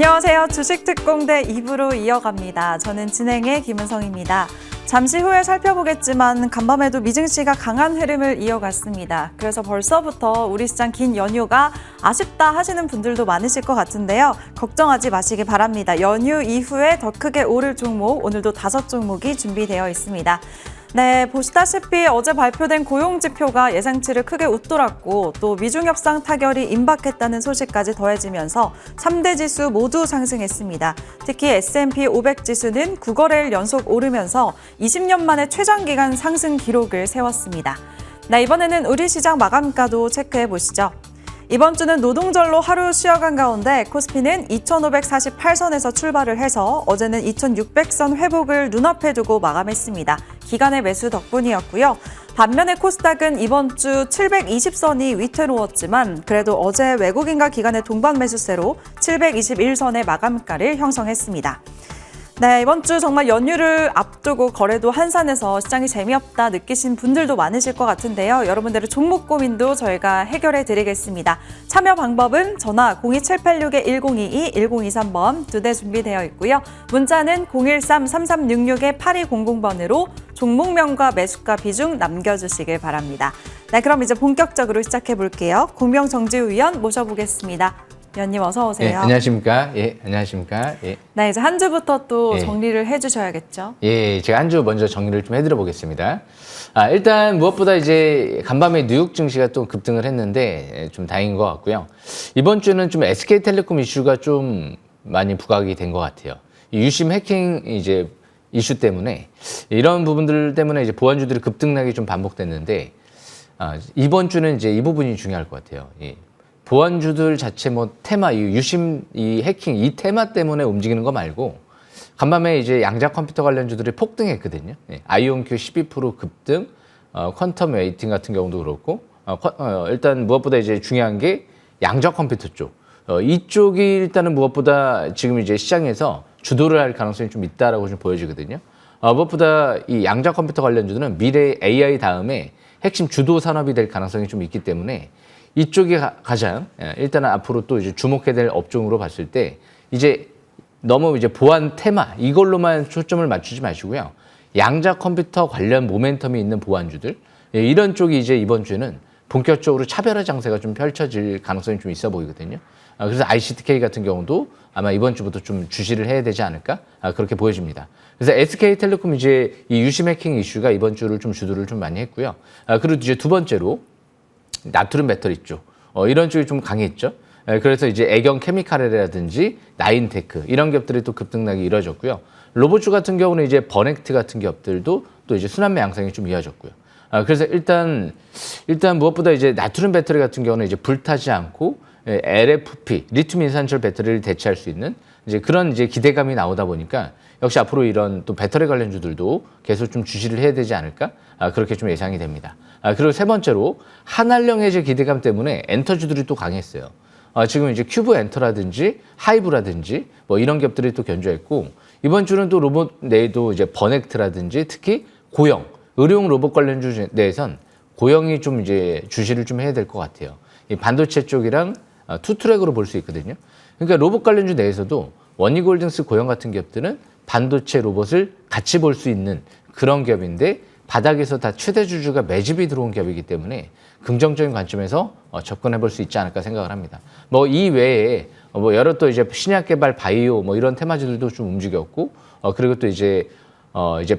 안녕하세요. 주식특공대 2부로 이어갑니다. 저는 진행의 김은성입니다. 잠시 후에 살펴보겠지만 간밤에도 미증시가 강한 흐름을 이어갔습니다. 그래서 벌써부터 우리 시장 긴 연휴가 아쉽다 하시는 분들도 많으실 것 같은데요. 걱정하지 마시기 바랍니다. 연휴 이후에 더 크게 오를 종목, 오늘도 5종목이 준비되어 있습니다. 네, 보시다시피 어제 발표된 고용지표가 예상치를 크게 웃돌았고 또 미중 협상 타결이 임박했다는 소식까지 더해지면서 3대 지수 모두 상승했습니다. 특히 S&P 500 지수는 9거래일 연속 오르면서 20년 만에 최장기간 상승 기록을 세웠습니다. 네, 이번에는 우리 시장 마감가도 체크해 보시죠. 이번 주는 노동절로 하루 쉬어간 가운데 코스피는 2548선에서 출발을 해서 어제는 2600선 회복을 눈앞에 두고 마감했습니다. 기간의 매수 덕분이었고요. 반면에 코스닥은 이번 주 720선이 위태로웠지만 그래도 어제 외국인과 기관의 동반 매수세로 721선의 마감가를 형성했습니다. 네, 이번 주 정말 연휴를 앞두고 거래도 한산해서 시장이 재미없다 느끼신 분들도 많으실 것 같은데요. 여러분들의 종목 고민도 저희가 해결해 드리겠습니다. 참여 방법은 전화 02786-1022, 1023번 2대 준비되어 있고요. 문자는 013-3366-8200번으로 종목명과 매수가 비중 남겨주시길 바랍니다. 네, 그럼 이제 본격적으로 시작해 볼게요. 공명정지우 위원 모셔보겠습니다. 위원님 어서 오세요. 예, 안녕하십니까? 예, 안녕하십니까? 예. 네, 이제 한 주부터 또 예. 정리를 해주셔야겠죠. 예, 제가 한 주 먼저 정리를 좀 해드려 보겠습니다. 일단 무엇보다 이제 간밤에 뉴욕 증시가 또 급등을 했는데 좀 다행인 것 같고요. 이번 주는 좀 SK텔레콤 이슈가 좀 많이 부각이 된 것 같아요. 이 유심 해킹 이제 이슈 때문에 이런 부분들 때문에 이제 보안주들이 급등락이 좀 반복됐는데 이번 주는 이제 이 부분이 중요할 것 같아요. 예. 보안주들 자체 뭐 테마, 이 유심, 이 해킹, 이 테마 때문에 움직이는 거 말고 간밤에 이제 양자 컴퓨터 관련주들이 폭등했거든요. 예, 아이온큐 12% 급등, 퀀텀 웨이팅 같은 경우도 그렇고, 일단 무엇보다 이제 중요한 게 양자 컴퓨터 쪽. 이쪽이 일단은 무엇보다 지금 이제 시장에서 주도를 할 가능성이 좀 있다라고 좀 보여지거든요. 무엇보다 이 양자 컴퓨터 관련주들은 미래 AI 다음에 핵심 주도 산업이 될 가능성이 좀 있기 때문에 이쪽이 가장 일단은 앞으로 또 이제 주목해야 될 업종으로 봤을 때 이제 너무 이제 보안 테마 이걸로만 초점을 맞추지 마시고요. 양자 컴퓨터 관련 모멘텀이 있는 보안주들 이런 쪽이 이제 이번 주는 본격적으로 차별화 장세가 좀 펼쳐질 가능성이 좀 있어 보이거든요. 그래서 ICTK 같은 경우도 아마 이번 주부터 좀 주시를 해야 되지 않을까 그렇게 보여집니다. 그래서 SK텔레콤 이제 이 유심 해킹 이슈가 이번 주를 좀 주도를 좀 많이 했고요. 그리고 이제 두 번째로 나트륨 배터리 쪽 이런 쪽이 좀 강했죠. 그래서 이제 애경 케미칼이라든지 나인테크 이런 기업들이 또 급등락이 이루어졌고요. 로봇주 같은 경우는 이제 버넥트 같은 기업들도 또 이제 순환매 양상이 좀 이어졌고요. 그래서 일단 무엇보다 이제 나트륨 배터리 같은 경우는 이제 불타지 않고 LFP 리튬 인산철 배터리를 대체할 수 있는 이제 그런 이제 기대감이 나오다 보니까 역시 앞으로 이런 또 배터리 관련주들도 계속 좀 주시를 해야 되지 않을까 그렇게 좀 예상이 됩니다. 그리고 세 번째로 한한령 해제 기대감 때문에 엔터주들이 또 강했어요. 지금 이제 큐브 엔터라든지 하이브라든지 뭐 이런 기업들이 또 견조했고 이번 주는 또 로봇 내에도 이제 버넥트라든지 특히 고영, 의료용 로봇 관련주 내에선 고영이 좀 이제 주시를 좀 해야 될 것 같아요. 이 반도체 쪽이랑 투트랙으로 볼 수 있거든요. 그러니까 로봇 관련주 내에서도 원희골딩스 고영 같은 기업들은 반도체 로봇을 같이 볼 수 있는 그런 기업인데 바닥에서 다 최대 주주가 매집이 들어온 기업이기 때문에 긍정적인 관점에서 접근해 볼 수 있지 않을까 생각을 합니다. 뭐 이 외에 뭐 여러 또 이제 신약 개발 바이오 뭐 이런 테마주들도 좀 움직였고 그리고 또 이제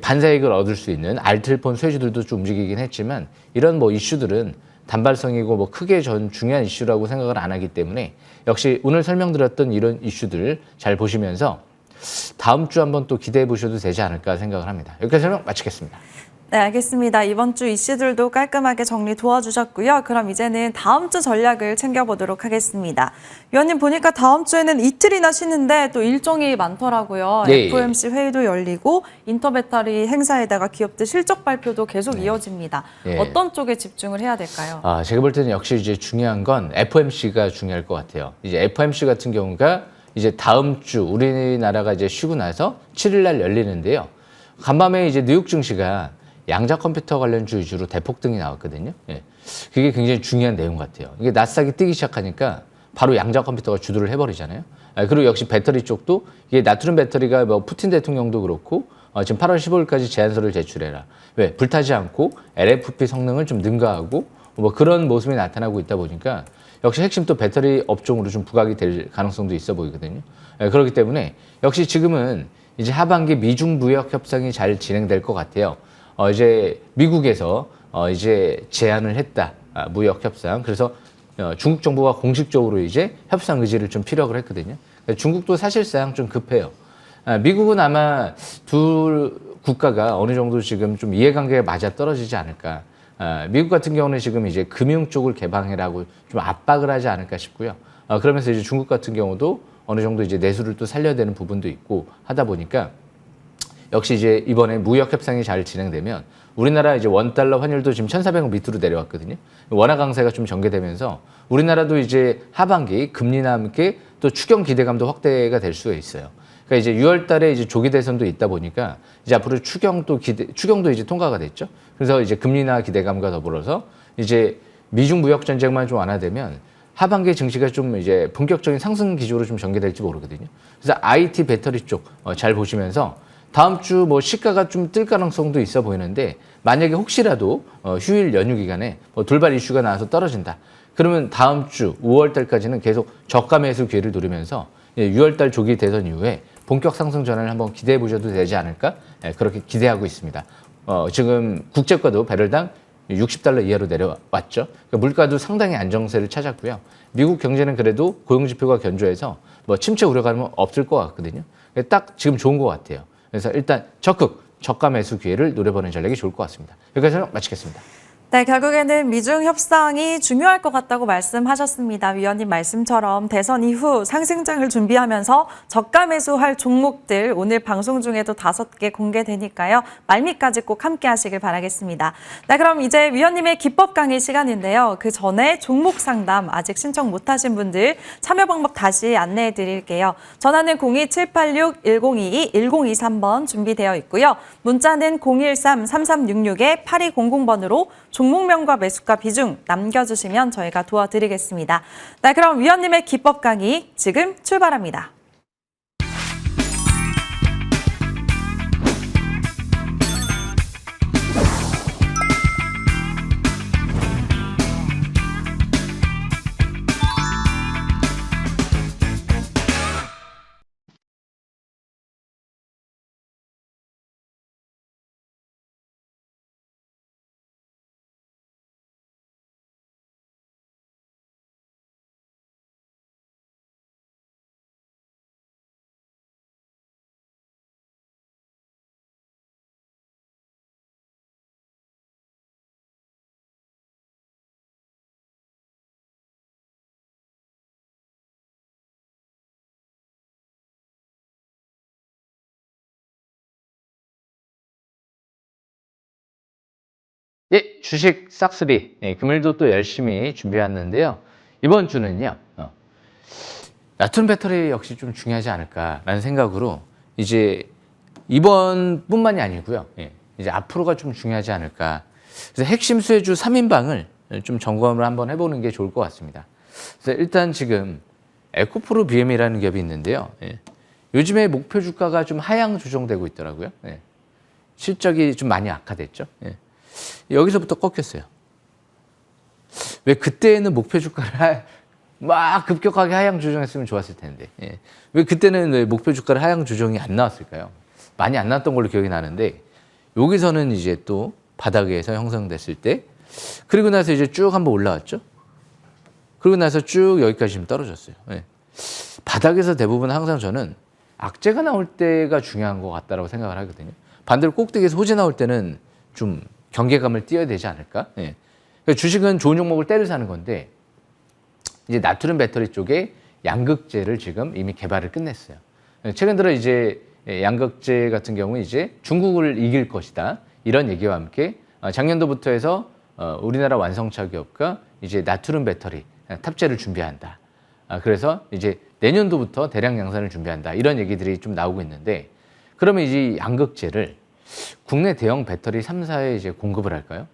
반사이익을 얻을 수 있는 알뜰폰 쇠주들도 좀 움직이긴 했지만 이런 뭐 이슈들은 단발성이고 뭐 크게 중요한 이슈라고 생각을 안 하기 때문에 역시 오늘 설명드렸던 이런 이슈들을 잘 보시면서 다음 주 한번 또 기대해 보셔도 되지 않을까 생각을 합니다. 여기까지 설명 마치겠습니다. 네, 알겠습니다. 이번 주 이슈들도 깔끔하게 정리 도와주셨고요. 그럼 이제는 다음 주 전략을 챙겨보도록 하겠습니다. 위원님 보니까 다음 주에는 이틀이나 쉬는데 또 일정이 많더라고요. 네. FOMC 회의도 열리고 인터배터리 행사에다가 기업들 실적 발표도 계속 이어집니다. 네. 어떤 쪽에 집중을 해야 될까요? 제가 볼 때는 역시 이제 중요한 건 FOMC가 중요할 것 같아요. 이제 FOMC 같은 경우가 이제 다음 주 우리나라가 이제 쉬고 나서 7일 날 열리는데요. 간밤에 이제 뉴욕 증시가 양자 컴퓨터 관련주 위주로 대폭등이 나왔거든요. 예. 그게 굉장히 중요한 내용 같아요. 이게 나스닥이 뛰기 시작하니까 바로 양자 컴퓨터가 주도를 해버리잖아요. 그리고 역시 배터리 쪽도 이게 나트륨 배터리가 뭐 푸틴 대통령도 그렇고 지금 8월 15일까지 제안서를 제출해라. 왜? 불타지 않고 LFP 성능을 좀 능가하고 뭐 그런 모습이 나타나고 있다 보니까 역시 핵심 또 배터리 업종으로 좀 부각이 될 가능성도 있어 보이거든요. 그렇기 때문에 역시 지금은 이제 하반기 미중 무역 협상이 잘 진행될 것 같아요. 이제 미국에서 이제 제안을 했다. 무역 협상. 그래서 중국 정부가 공식적으로 이제 협상 의지를 좀 피력을 했거든요. 중국도 사실상 좀 급해요. 미국은 아마 두 국가가 어느 정도 지금 좀 이해관계가 맞아 떨어지지 않을까. 미국 같은 경우는 지금 이제 금융 쪽을 개방해라고 좀 압박을 하지 않을까 싶고요. 그러면서 이제 중국 같은 경우도 어느 정도 이제 내수를 또 살려야 되는 부분도 있고 하다 보니까 역시 이제 이번에 무역 협상이 잘 진행되면 우리나라 이제 원달러 환율도 지금 1,400원 밑으로 내려왔거든요. 원화 강세가 좀 전개되면서 우리나라도 이제 하반기 금리나 함께 또 추경 기대감도 확대가 될 수가 있어요. 그러니까 이제 6월 달에 이제 조기 대선도 있다 보니까 이제 앞으로 추경도 이제 통과가 됐죠. 그래서 이제 금리나 기대감과 더불어서 이제 미중 무역 전쟁만 좀 완화되면 하반기 증시가 좀 이제 본격적인 상승 기조로 좀 전개될지 모르거든요. 그래서 IT 배터리 쪽 잘 보시면서 다음 주 뭐 시가가 좀 뜰 가능성도 있어 보이는데 만약에 혹시라도 휴일 연휴 기간에 뭐 돌발 이슈가 나와서 떨어진다. 그러면 다음 주 5월 달까지는 계속 저가 매수 기회를 노리면서 6월 달 조기 대선 이후에 본격 상승 전환을 한번 기대해 보셔도 되지 않을까? 그렇게 기대하고 있습니다. 지금 국제가도 배럴당 $60 이하로 내려왔죠. 그러니까 물가도 상당히 안정세를 찾았고요. 미국 경제는 그래도 고용지표가 견조해서 뭐 침체 우려감은 없을 것 같거든요. 딱 지금 좋은 것 같아요. 그래서 일단 적극 저가 매수 기회를 노려보는 전략이 좋을 것 같습니다. 여기까지 마치겠습니다. 네, 결국에는 미중 협상이 중요할 것 같다고 말씀하셨습니다. 위원님 말씀처럼 대선 이후 상승장을 준비하면서 저가 매수할 종목들 오늘 방송 중에도 5개 공개되니까요. 말미까지 꼭 함께 하시길 바라겠습니다. 네, 그럼 이제 위원님의 기법 강의 시간인데요. 그 전에 종목 상담 아직 신청 못하신 분들 참여 방법 다시 안내해 드릴게요. 전화는 02-786-1022-1023번 준비되어 있고요. 문자는 013-3366-8200번으로 종목명과 매수가 비중 남겨주시면 저희가 도와드리겠습니다. 네, 그럼 위원님의 기법 강의 지금 출발합니다. 예, 주식 싹쓸이. 금일도 또 열심히 준비해왔는데요. 이번 주는요, 나트륨 배터리 역시 좀 중요하지 않을까라는 생각으로 이제 이번뿐만이 아니고요. 이제 앞으로가 좀 중요하지 않을까. 그래서 핵심 수혜주 3인방을 좀 점검을 한번 해보는 게 좋을 것 같습니다. 그래서 일단 지금 에코프로 BM이라는 기업이 있는데요. 요즘에 목표 주가가 좀 하향 조정되고 있더라고요. 실적이 좀 많이 악화됐죠. 여기서부터 꺾였어요. 왜 그때는 목표 주가를 막 급격하게 하향 조정했으면 좋았을 텐데 왜 그때는 왜 목표 주가를 하향 조정이 안 나왔을까요? 많이 안 나왔던 걸로 기억이 나는데 여기서는 이제 또 바닥에서 형성됐을 때 그리고 나서 이제 쭉 한번 올라왔죠. 그리고 나서 쭉 여기까지 지금 떨어졌어요. 바닥에서 대부분 항상 저는 악재가 나올 때가 중요한 것 같다라고 생각을 하거든요. 반대로 꼭대기에서 호재 나올 때는 좀 경계감을 띄어야 되지 않을까? 그러니까 주식은 좋은 종목을 때려 사는 건데 이제 나트륨 배터리 쪽에 양극재를 지금 이미 개발을 끝냈어요. 최근 들어 이제 양극재 같은 경우는 이제 중국을 이길 것이다. 이런 얘기와 함께 작년도부터 해서 우리나라 완성차 기업과 이제 나트륨 배터리 탑재를 준비한다. 그래서 이제 내년도부터 대량 양산을 준비한다. 이런 얘기들이 좀 나오고 있는데 그러면 이제 양극재를 국내 대형 배터리 3사에 이제 공급을 할까요?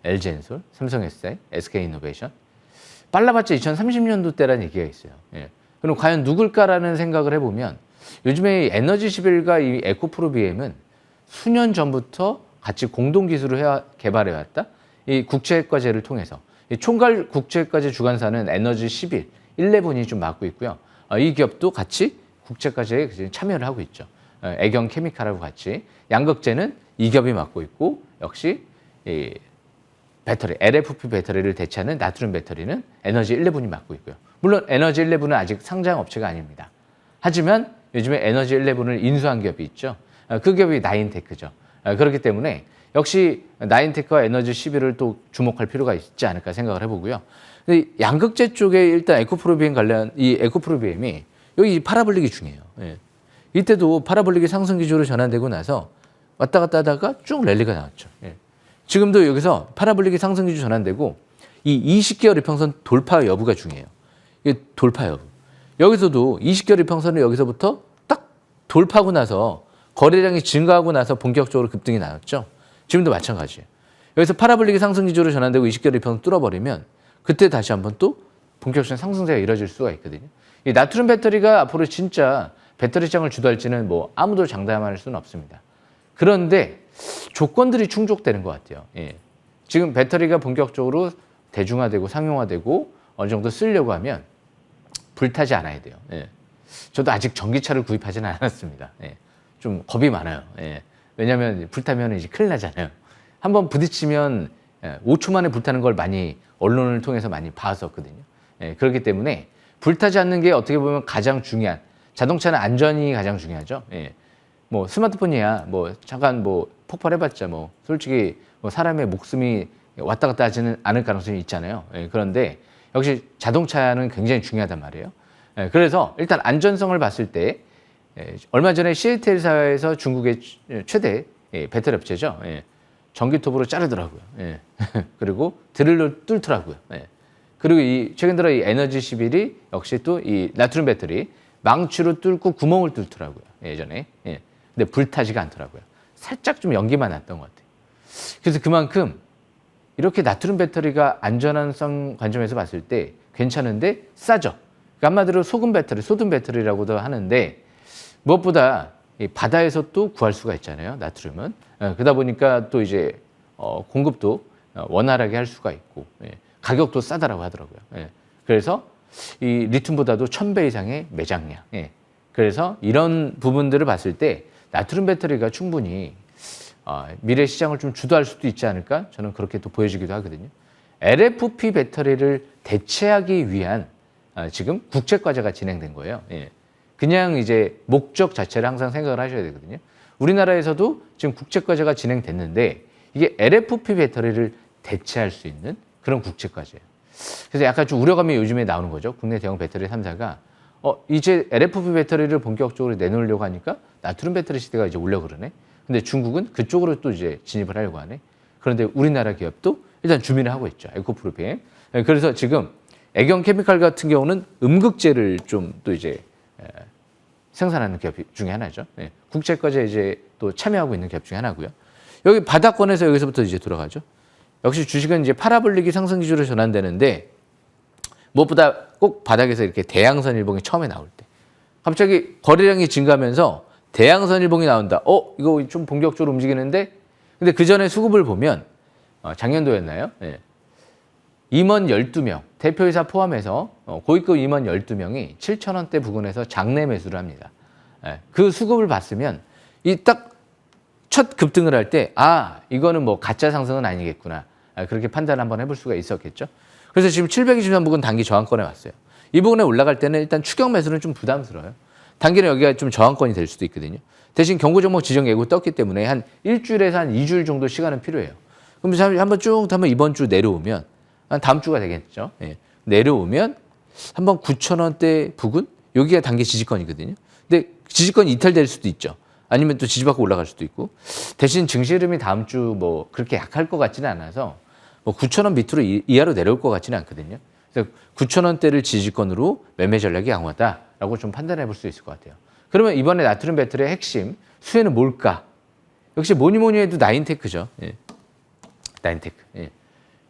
LG엔솔, 삼성SI, SK이노베이션. 빨라봤자 2030년도 때라는 얘기가 있어요. 예. 그럼 과연 누굴까라는 생각을 해보면 요즘에 에너지11과 이 에코프로비엠은 수년 전부터 같이 공동 기술을 개발해왔다. 이 국제학과제를 통해서 이 총괄 국제학과제 주관사는 에너지11, 11이 좀 맡고 있고요. 이 기업도 같이 국제학과제에 참여를 하고 있죠. 애경 케미칼하고 같이 양극재는 이 기업이 맡고 있고 역시 이 배터리, LFP 배터리를 대체하는 나트륨 배터리는 에너지11이 맡고 있고요. 물론 에너지11은 아직 상장 업체가 아닙니다. 하지만 요즘에 에너지11을 인수한 기업이 있죠. 그 기업이 나인테크죠. 그렇기 때문에 역시 나인테크와 에너지11을 또 주목할 필요가 있지 않을까 생각을 해보고요. 양극재 쪽에 일단 에코프로비엠 관련 이 에코프로비엠이 여기 파라볼릭이 중요해요. 예. 이때도 파라볼릭이 상승 기조로 전환되고 나서 왔다 갔다 하다가 쭉 랠리가 나왔죠. 예. 지금도 여기서 파라볼릭이 상승 기조 전환되고 이 20개월 이평선 돌파 여부가 중요해요. 이게 돌파 여부. 여기서도 20개월 이평선을 여기서부터 딱 돌파하고 나서 거래량이 증가하고 나서 본격적으로 급등이 나왔죠. 지금도 마찬가지예요. 여기서 파라볼릭이 상승 기조로 전환되고 20개월 이평선 뚫어버리면 그때 다시 한번 또 본격적인 상승세가 이뤄질 수가 있거든요. 이 나트륨 배터리가 앞으로 진짜 배터리 시장을 주도할지는 뭐 아무도 장담할 수는 없습니다. 그런데 조건들이 충족되는 것 같아요. 예. 지금 배터리가 본격적으로 대중화되고 상용화되고 어느 정도 쓰려고 하면 불타지 않아야 돼요. 예. 저도 아직 전기차를 구입하지는 않았습니다. 예. 좀 겁이 많아요. 예. 왜냐하면 불타면 이제 큰일 나잖아요. 한번 부딪히면 5초 만에 불타는 걸 많이 언론을 통해서 많이 봤었거든요. 예. 그렇기 때문에 불타지 않는 게 어떻게 보면 가장 중요한, 자동차는 안전이 가장 중요하죠. 예. 뭐 스마트폰이야 뭐 잠깐 뭐 폭발해봤자 뭐 솔직히 뭐 사람의 목숨이 왔다 갔다 하지는 않을 가능성이 있잖아요. 예. 그런데 역시 자동차는 굉장히 중요하단 말이에요. 예. 그래서 일단 안전성을 봤을 때 얼마 전에 CATL사에서 중국의 최대 배터리 업체죠. 예. 전기톱으로 자르더라고요. 예. 그리고 드릴로 뚫더라고요. 예. 그리고 최근 들어 이 에너지11이 역시 또 이 나트륨 배터리 망치로 뚫고 구멍을 뚫더라고요. 예전에. 예. 근데 불타지가 않더라고요. 살짝 좀 연기만 났던 것 같아요. 그래서 그만큼 이렇게 나트륨 배터리가 안전성 관점에서 봤을 때 괜찮은데 싸죠. 그러니까 한마디로 소금 배터리, 소듐 배터리라고도 하는데 무엇보다 이 바다에서 또 구할 수가 있잖아요. 나트륨은. 그러다 보니까 또 이제 공급도 원활하게 할 수가 있고 가격도 싸다라고 하더라고요. 그래서 이 리튬보다도 1000배 이상의 매장량. 그래서 이런 부분들을 봤을 때 나트륨 배터리가 충분히 미래 시장을 좀 주도할 수도 있지 않을까? 저는 그렇게 또 보여지기도 하거든요. LFP 배터리를 대체하기 위한 지금 국제과제가 진행된 거예요. 그냥 이제 목적 자체를 항상 생각을 하셔야 되거든요. 우리나라에서도 지금 국제과제가 진행됐는데 이게 LFP 배터리를 대체할 수 있는 그런 국제과제예요. 그래서 약간 좀 우려감이 요즘에 나오는 거죠. 국내 대형 배터리 3사가 이제 LFP 배터리를 본격적으로 내놓으려고 하니까 나트륨 배터리 시대가 이제 오려고 그러네. 근데 중국은 그쪽으로 또 이제 진입을 하려고 하네. 그런데 우리나라 기업도 일단 준비를 하고 있죠. 에코프로비엠. 그래서 지금 애경 케미칼 같은 경우는 음극재를 좀 또 이제 생산하는 기업 중에 하나죠. 국제과제 이제 또 참여하고 있는 기업 중에 하나고요. 여기 바닥권에서 여기서부터 이제 돌아가죠. 역시 주식은 이제 파라볼릭이 상승 기조로 전환되는데 무엇보다 꼭 바닥에서 이렇게 대양선 일봉이 처음에 나올 때 갑자기 거래량이 증가하면서 대양선 일봉이 나온다. 이거 좀 본격적으로 움직이는데 근데 그 전에 수급을 보면 작년도였나요? 임원 12명, 대표이사 포함해서 고위급 임원 12명이 7,000원대 부근에서 장내 매수를 합니다. 그 수급을 봤으면 이 딱 첫 급등을 할 때 이거는 뭐 가짜 상승은 아니겠구나. 그렇게 판단을 한번 해볼 수가 있었겠죠. 그래서 지금 723 부근 단기 저항권에 왔어요. 이 부분에 올라갈 때는 일단 추격 매수는 좀 부담스러워요. 단기는 여기가 좀 저항권이 될 수도 있거든요. 대신 경고 종목 지정 예고 떴기 때문에 한 일주일에서 한 2주일 정도 시간은 필요해요. 그럼 한번 쭉 한번 이번 주 내려오면 한 다음 주가 되겠죠. 내려오면 한번 9,000원대 부근 여기가 단기 지지권이거든요. 근데 지지권이 이탈될 수도 있죠. 아니면 또 지지받고 올라갈 수도 있고 대신 증시 흐름이 다음 주 뭐 그렇게 약할 것 같지는 않아서 뭐 9,000원 밑으로 이하로 내려올 것 같지는 않거든요. 그래서 9,000원대를 지지권으로 매매 전략이 강화다라고 좀 판단해 볼 수 있을 것 같아요. 그러면 이번에 나트륨 배터리의 핵심 수혜는 뭘까? 역시 뭐니 해도 나인테크죠. 나인테크.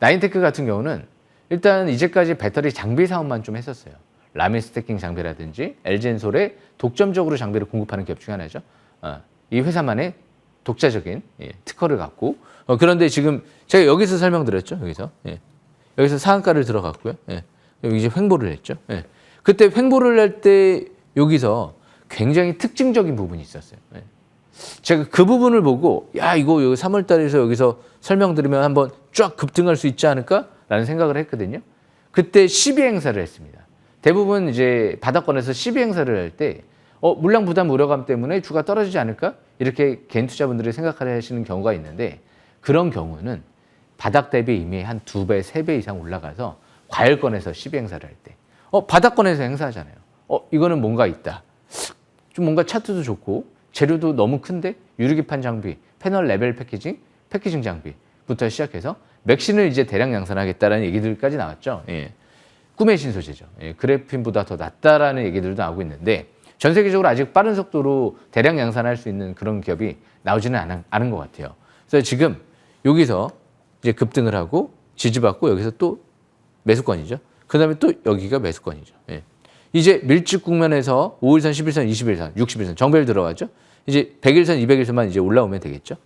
나인테크 같은 경우는 일단 이제까지 배터리 장비 사업만 좀 했었어요. 라미 스태킹 장비라든지 LG엔솔에 독점적으로 장비를 공급하는 기업 중 하나죠. 이 회사만의 독자적인 특허를 갖고 그런데 지금 제가 여기서 설명드렸죠. 여기서 상한가를 들어갔고요. 여기 이제 횡보를 했죠. 그때 횡보를 할 때 여기서 굉장히 특징적인 부분이 있었어요. 제가 그 부분을 보고 야 이거 여기 3월 달에서 여기서 설명드리면 한번 쫙 급등할 수 있지 않을까라는 생각을 했거든요. 그때 시비 행사를 했습니다. 대부분 이제 바닥권에서 시비 행사를 할 때 물량 부담 우려감 때문에 주가 떨어지지 않을까? 이렇게 개인 투자분들이 생각하시는 경우가 있는데 그런 경우는 바닥 대비 이미 한 2배, 3배 이상 올라가서 과열권에서 시비 행사를 할 때 바닥권에서 행사하잖아요. 이거는 뭔가 있다. 좀 뭔가 차트도 좋고 재료도 너무 큰데 유리기판 장비, 패널 레벨 패키징, 패키징 장비부터 시작해서 맥신을 이제 대량 양산하겠다라는 얘기들까지 나왔죠. 꿈의 신소재죠. 그래핀보다 더 낫다라는 얘기들도 나오고 있는데 전 세계적으로 아직 빠른 속도로 대량 양산할 수 있는 그런 기업이 나오지는 않은 것 같아요. 그래서 지금 여기서 이제 급등을 하고 지지받고 여기서 또 매수권이죠. 그 다음에 또 여기가 매수권이죠. 이제 밀집 국면에서 5일선, 11선, 21선, 60일선 정배를 들어가죠. 이제 100일선, 200일선만 이제 올라오면 되겠죠.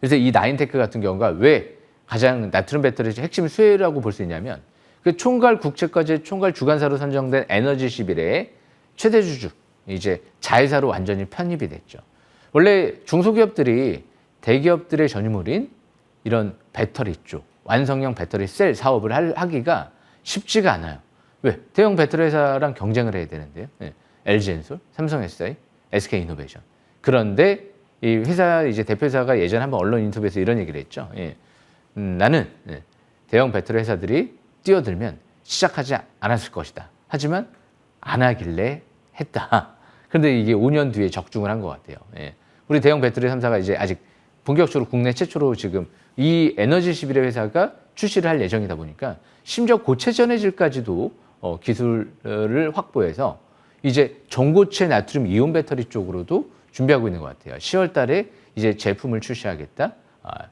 그래서 이 나인테크 같은 경우가 왜 가장 나트륨 배터리의 핵심 수혜라고 볼 수 있냐면 그 총괄 국채까지 총괄 주관사로 선정된 에너지 11의 최대 주주 이제 자회사로 완전히 편입이 됐죠. 원래 중소기업들이 대기업들의 전유물인 이런 배터리 쪽 완성형 배터리 셀 사업을 하기가 쉽지가 않아요. 왜? 대형 배터리 회사랑 경쟁을 해야 되는데요. LG엔솔, 삼성SI, SK이노베이션. 그런데 이 회사 이제 대표사가 예전 한번 언론 인터뷰에서 이런 얘기를 했죠. 나는 대형 배터리 회사들이 뛰어들면 시작하지 않았을 것이다. 하지만 안 하길래 했다. 그런데 이게 5년 뒤에 적중을 한 것 같아요. 우리 대형 배터리 3사가 이제 아직 본격적으로 국내 최초로 지금 이 에너지 11의 회사가 출시를 할 예정이다 보니까 심지어 고체 전해질까지도 기술을 확보해서 이제 전고체 나트륨 이온 배터리 쪽으로도 준비하고 있는 것 같아요. 10월 달에 이제 제품을 출시하겠다.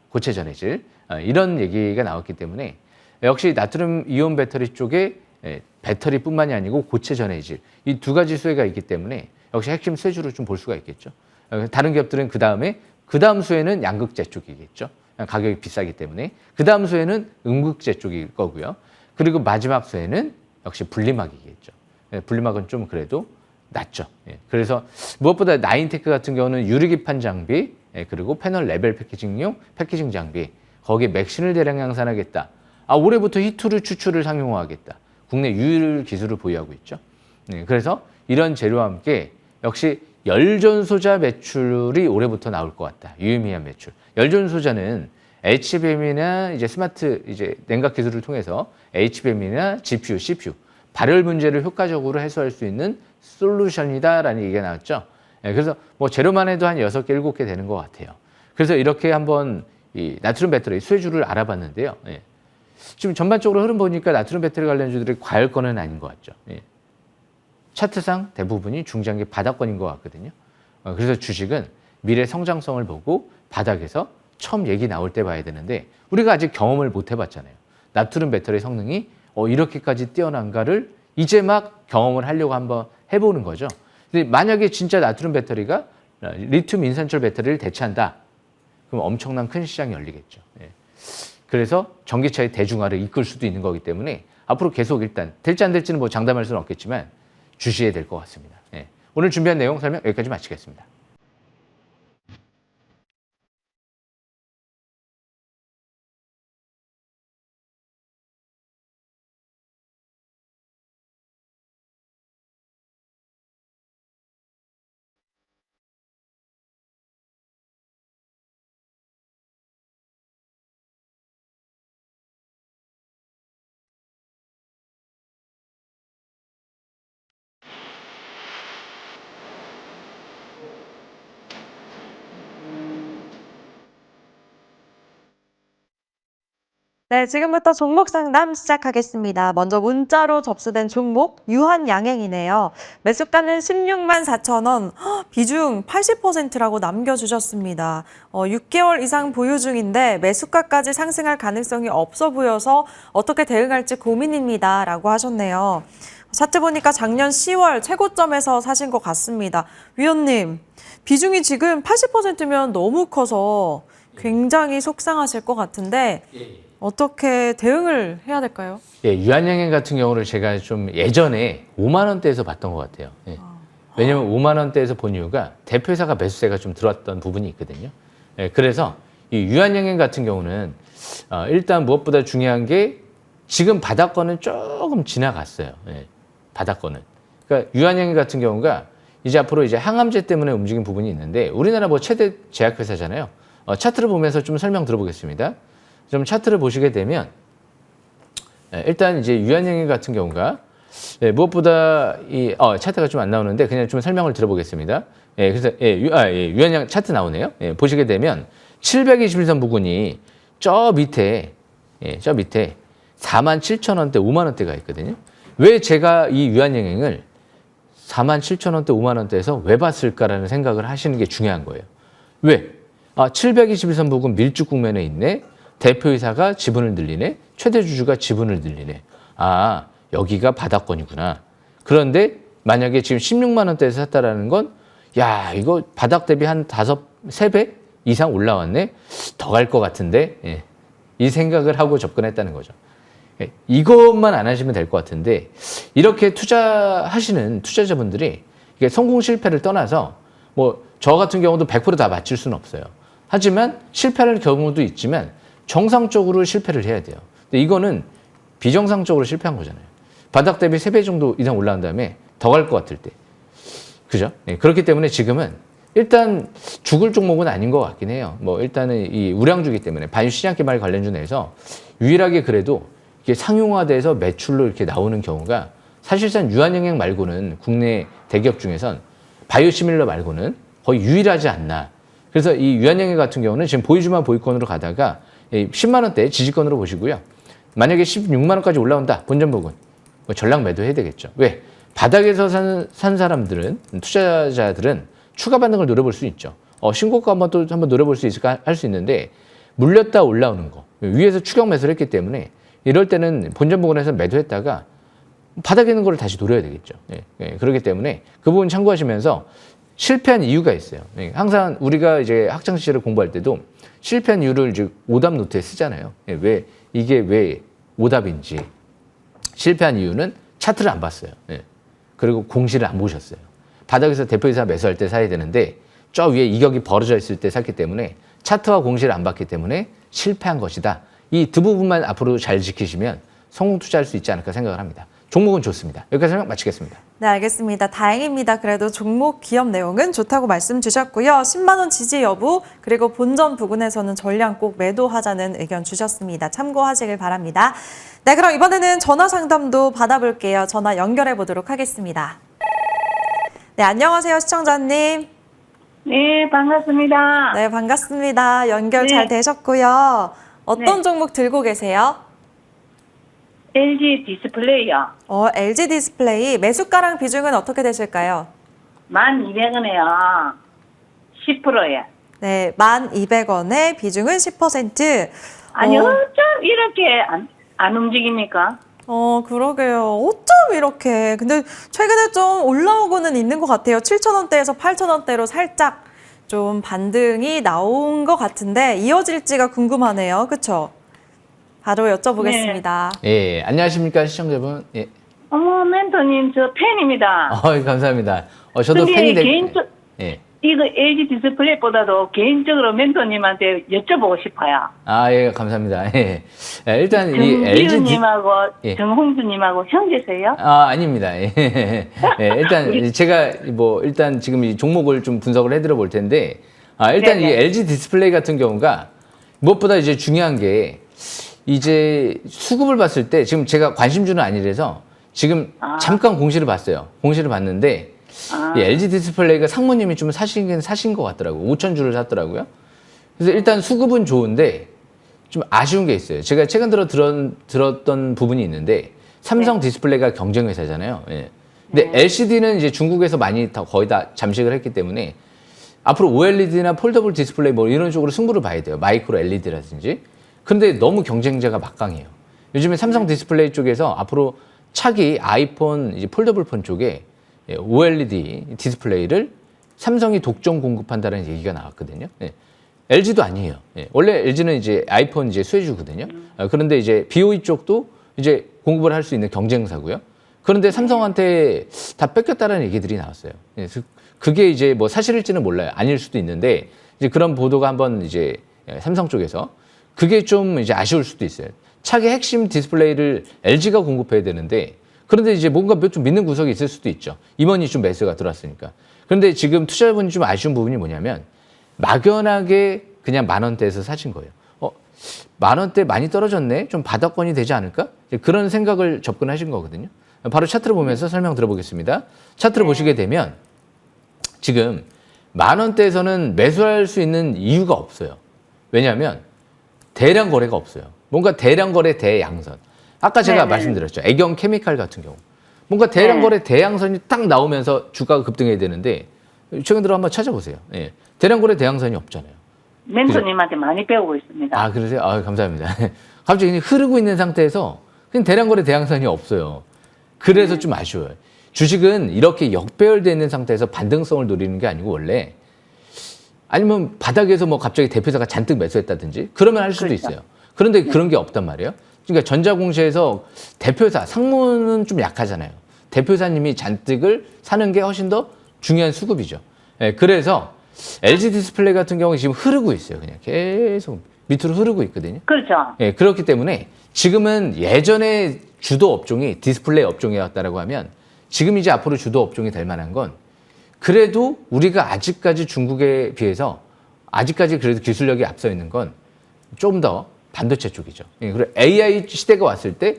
고체 전해질. 이런 얘기가 나왔기 때문에 역시 나트륨 이온 배터리 쪽에 배터리뿐만이 아니고 고체 전해질 이 두 가지 수혜가 있기 때문에 역시 핵심 수혜주로 좀 볼 수가 있겠죠. 다른 기업들은 그 다음 수혜는 양극재 쪽이겠죠. 가격이 비싸기 때문에 그 다음 수혜는 음극재 쪽일 거고요. 그리고 마지막 수혜는 역시 분리막이겠죠. 분리막은 좀 그래도 낫죠. 그래서 무엇보다 나인테크 같은 경우는 유리기판 장비 그리고 패널 레벨 패키징용 패키징 장비 거기에 맥신을 대량 양산하겠다. 올해부터 히투르 추출을 상용화하겠다. 국내 유일 기술을 보유하고 있죠. 그래서 이런 재료와 함께 역시 열전소자 매출이 올해부터 나올 것 같다. 유의미한 매출. 열전소자는 HBM이나 이제 스마트 이제 냉각 기술을 통해서 HBM이나 GPU, CPU 발열 문제를 효과적으로 해소할 수 있는 솔루션이다라는 얘기가 나왔죠. 그래서 뭐 재료만 해도 한 6개, 7개 되는 것 같아요. 그래서 이렇게 한번 이 나트륨 배터리 수혜주를 알아봤는데요. 지금 전반적으로 흐름 보니까 나트륨 배터리 관련주들이 과열권은 아닌 것 같죠. 차트상 대부분이 중장기 바닥권인 것 같거든요. 그래서 주식은 미래 성장성을 보고 바닥에서 처음 얘기 나올 때 봐야 되는데 우리가 아직 경험을 못 해봤잖아요. 나트륨 배터리 성능이 이렇게까지 뛰어난가를 이제 막 경험을 하려고 한번 해보는 거죠. 근데 만약에 진짜 나트륨 배터리가 리튬 인산철 배터리를 대체한다. 그럼 엄청난 큰 시장이 열리겠죠. 그래서 전기차의 대중화를 이끌 수도 있는 거기 때문에 앞으로 계속 일단 될지 안 될지는 뭐 장담할 수는 없겠지만 주시해야 될 것 같습니다. 오늘 준비한 내용 설명 여기까지 마치겠습니다. 네, 지금부터 종목 상담 시작하겠습니다. 먼저 문자로 접수된 종목 유한양행이네요. 매수가는 16만 4천 원, 비중 80%라고 남겨주셨습니다. 6개월 이상 보유 중인데 매수가까지 상승할 가능성이 없어 보여서 어떻게 대응할지 고민입니다. 라고 하셨네요. 차트 보니까 작년 10월 최고점에서 사신 것 같습니다. 위원님, 비중이 지금 80%면 너무 커서 굉장히 속상하실 것 같은데 어떻게 대응을 해야 될까요? 예, 유한양행 같은 경우를 제가 좀 예전에 5만 원대에서 봤던 것 같아요. 예. 왜냐면 5만 원대에서 본 이유가 대표회사가 매수세가 좀 들어왔던 부분이 있거든요. 예, 그래서 이 유한양행 같은 경우는 일단 무엇보다 중요한 게 지금 바닥권은 조금 지나갔어요. 예, 바닥권은. 그러니까 유한양행 같은 경우가 이제 앞으로 이제 항암제 때문에 움직인 부분이 있는데 우리나라 뭐 최대 제약회사잖아요. 차트를 보면서 좀 설명 들어보겠습니다. 좀 차트를 보시게 되면 일단 이제 유한양행 같은 경우가 무엇보다 이 차트가 좀 안 나오는데 그냥 좀 설명을 들어보겠습니다. 그래서 유한양 차트 나오네요. 보시게 되면 721선 부근이 저 밑에 47,000원대, 5만 원대가 있거든요. 왜 제가 이 유한양행을 47,000원대, 5만 원대에서 왜 봤을까라는 생각을 하시는 게 중요한 거예요. 왜? 721선 부근 밀집 국면에 있네. 대표이사가 지분을 늘리네. 최대 주주가 지분을 늘리네. 여기가 바닥권이구나. 그런데 만약에 지금 16만 원대에서 샀다라는 건 야, 이거 바닥 대비 한 3배 이상 올라왔네. 더 갈 것 같은데. 예. 이 생각을 하고 접근했다는 거죠. 예. 이것만 안 하시면 될 것 같은데 이렇게 투자하시는 투자자분들이 이게 성공 실패를 떠나서 뭐 저 같은 경우도 100%다 맞출 수는 없어요. 하지만 실패할 경우도 있지만 정상적으로 실패를 해야 돼요. 근데 이거는 비정상적으로 실패한 거잖아요. 바닥 대비 3배 정도 이상 올라간 다음에 더 갈 것 같을 때. 그죠? 네, 그렇기 때문에 지금은 일단 죽을 종목은 아닌 것 같긴 해요. 뭐 일단은 이 우량주기 때문에 반유 시장 개발 관련주 내에서 유일하게 그래도 이게 상용화돼서 매출로 이렇게 나오는 경우가 사실상 유한양행 말고는 국내 대기업 중에선 바이오시밀러 말고는 거의 유일하지 않나. 그래서 이 유한양행 같은 경우는 지금 보유주만 보유권으로 가다가 10만 원대 지지권으로 보시고요. 만약에 16만 원까지 올라온다. 본전 부분. 뭐 전량 매도해야 되겠죠. 왜? 바닥에서 산 사람들은, 투자자들은 추가 반등을 노려볼 수 있죠. 신고가 한번 노려볼 수 있을까 할 수 있는데 물렸다 올라오는 거. 위에서 추격 매수를 했기 때문에 이럴 때는 본전 부분에서 매도했다가 바닥에 있는 거를 다시 노려야 되겠죠. 그렇기 때문에 그 부분 참고하시면서 실패한 이유가 있어요. 항상 우리가 이제 학창 시절을 공부할 때도 실패한 이유를 이제 오답 노트에 쓰잖아요. 이게 왜 오답인지. 실패한 이유는 차트를 안 봤어요. 그리고 공시를 안 보셨어요. 바닥에서 대표이사 매수할 때 사야 되는데 저 위에 이격이 벌어져 있을 때 샀기 때문에 차트와 공시를 안 봤기 때문에 실패한 것이다. 이 두 부분만 앞으로 잘 지키시면 성공 투자할 수 있지 않을까 생각을 합니다. 종목은 좋습니다. 여기까지 설명 마치겠습니다. 네, 알겠습니다. 다행입니다. 그래도 종목 기업 내용은 좋다고 말씀 주셨고요. 10만 원 지지 여부 그리고 본전 부근에서는 전량 꼭 매도하자는 의견 주셨습니다. 참고하시길 바랍니다. 네, 그럼 이번에는 전화 상담도 받아볼게요. 전화 연결해 보도록 하겠습니다. 네, 안녕하세요, 시청자님. 네, 반갑습니다. 네, 반갑습니다. 연결 네. 잘 되셨고요. 어떤 네. 종목 들고 계세요? LG 디스플레이요. LG 디스플레이 매수가랑 비중은 어떻게 되실까요? 1,200원에요. 10%에. 네, 1,200원에 비중은 10%. 아니, 어쩜 이렇게 안 움직입니까? 그러게요. 어쩜 이렇게. 근데 최근에 좀 올라오고는 있는 것 같아요. 7,000원대에서 8,000원대로 살짝 좀 반등이 나온 것 같은데 이어질지가 궁금하네요. 그렇죠? 바로 여쭤보겠습니다. 예, 안녕하십니까 시청자분. 예. 어머, 멘토님, 저 팬입니다. 감사합니다. 저도 근데 팬이 개인적, 예. 이거 LG 디스플레이보다도 개인적으로 멘토님한테 여쭤보고 싶어요. 예, 감사합니다. 예. 일단 이 LG 정기훈님하고 예. 정홍주님하고 형제세요? 아닙니다. 예. 일단 제가 일단 지금 이 종목을 좀 분석을 해드려 볼 텐데, 일단 네네. 이 LG 디스플레이 같은 경우가 무엇보다 이제 중요한 게 이제 수급을 봤을 때 지금 제가 관심주는 아니라서 지금 잠깐 공시를 봤어요. 공시를 봤는데 이 LG 디스플레이가 상무님이 좀 사신 것 같더라고요. 5,000주를 샀더라고요. 그래서 일단 수급은 좋은데 좀 아쉬운 게 있어요. 제가 최근 들었던 부분이 있는데 삼성 디스플레이가 경쟁 회사잖아요. 예. 근데 LCD는 이제 중국에서 많이 거의 다 잠식을 했기 때문에 앞으로 OLED나 폴더블 디스플레이 뭐 이런 쪽으로 승부를 봐야 돼요. 마이크로 LED라든지. 근데 너무 경쟁자가 막강해요. 요즘에 삼성 디스플레이 쪽에서 앞으로 차기 아이폰 이제 폴더블 폰 쪽에 OLED 디스플레이를 삼성이 독점 공급한다는 얘기가 나왔거든요. 예. LG도 아니에요. 예. 원래 LG는 이제 아이폰 이제 수혜주거든요. 그런데 이제 BOE 쪽도 이제 공급을 할 수 있는 경쟁사고요. 그런데 삼성한테 다 뺏겼다는 얘기들이 나왔어요. 그래서 그게 이제 뭐 사실일지는 몰라요. 아닐 수도 있는데 이제 그런 보도가 한번 이제 삼성 쪽에서 그게 좀 이제 아쉬울 수도 있어요. 차기 핵심 디스플레이를 LG가 공급해야 되는데 그런데 이제 뭔가 좀 믿는 구석이 있을 수도 있죠. 임원이 좀 매수가 들어왔으니까. 그런데 지금 투자자분이 좀 아쉬운 부분이 뭐냐면 막연하게 그냥 10,000원대에서 사신 거예요. 10,000원대 많이 떨어졌네? 좀 바닥권이 되지 않을까? 그런 생각을 접근하신 거거든요. 바로 차트를 보면서 설명 들어보겠습니다. 차트를 보시게 되면 지금 10,000원대에서는 매수할 수 있는 이유가 없어요. 왜냐하면 대량 거래가 없어요. 뭔가 대량 거래 대양선. 아까 제가 말씀드렸죠. 애경 케미칼 같은 경우. 뭔가 대량 거래 대양선이 딱 나오면서 주가가 급등해야 되는데 최근 들어 한번 찾아보세요. 예. 대량 거래 대양선이 없잖아요. 멘토님한테 많이 배우고 있습니다. 아, 그러세요? 아, 감사합니다. 갑자기 그냥 흐르고 있는 상태에서 그냥 대량 거래 대양선이 없어요. 그래서 좀 아쉬워요. 주식은 이렇게 역배열되어 있는 상태에서 반등성을 노리는 게 아니고 원래 아니면 바닥에서 뭐 갑자기 대표사가 잔뜩 매수했다든지 그러면 할 수도 있어요. 그런데 그런 게 없단 말이에요. 그러니까 전자공시에서 대표사, 상무는 좀 약하잖아요. 대표사님이 잔뜩을 사는 게 훨씬 더 중요한 수급이죠. 예, 그래서 LG 디스플레이 같은 경우는 지금 흐르고 있어요. 그냥 계속 밑으로 흐르고 있거든요. 그렇죠. 예, 그렇기 때문에 지금은 예전에 주도 업종이 디스플레이 업종이었다라고 하면 지금 이제 앞으로 주도 업종이 될 만한 건 그래도 우리가 아직까지 중국에 비해서 아직까지 그래도 기술력이 앞서 있는 건 좀 더 반도체 쪽이죠. 예, 그리고 AI 시대가 왔을 때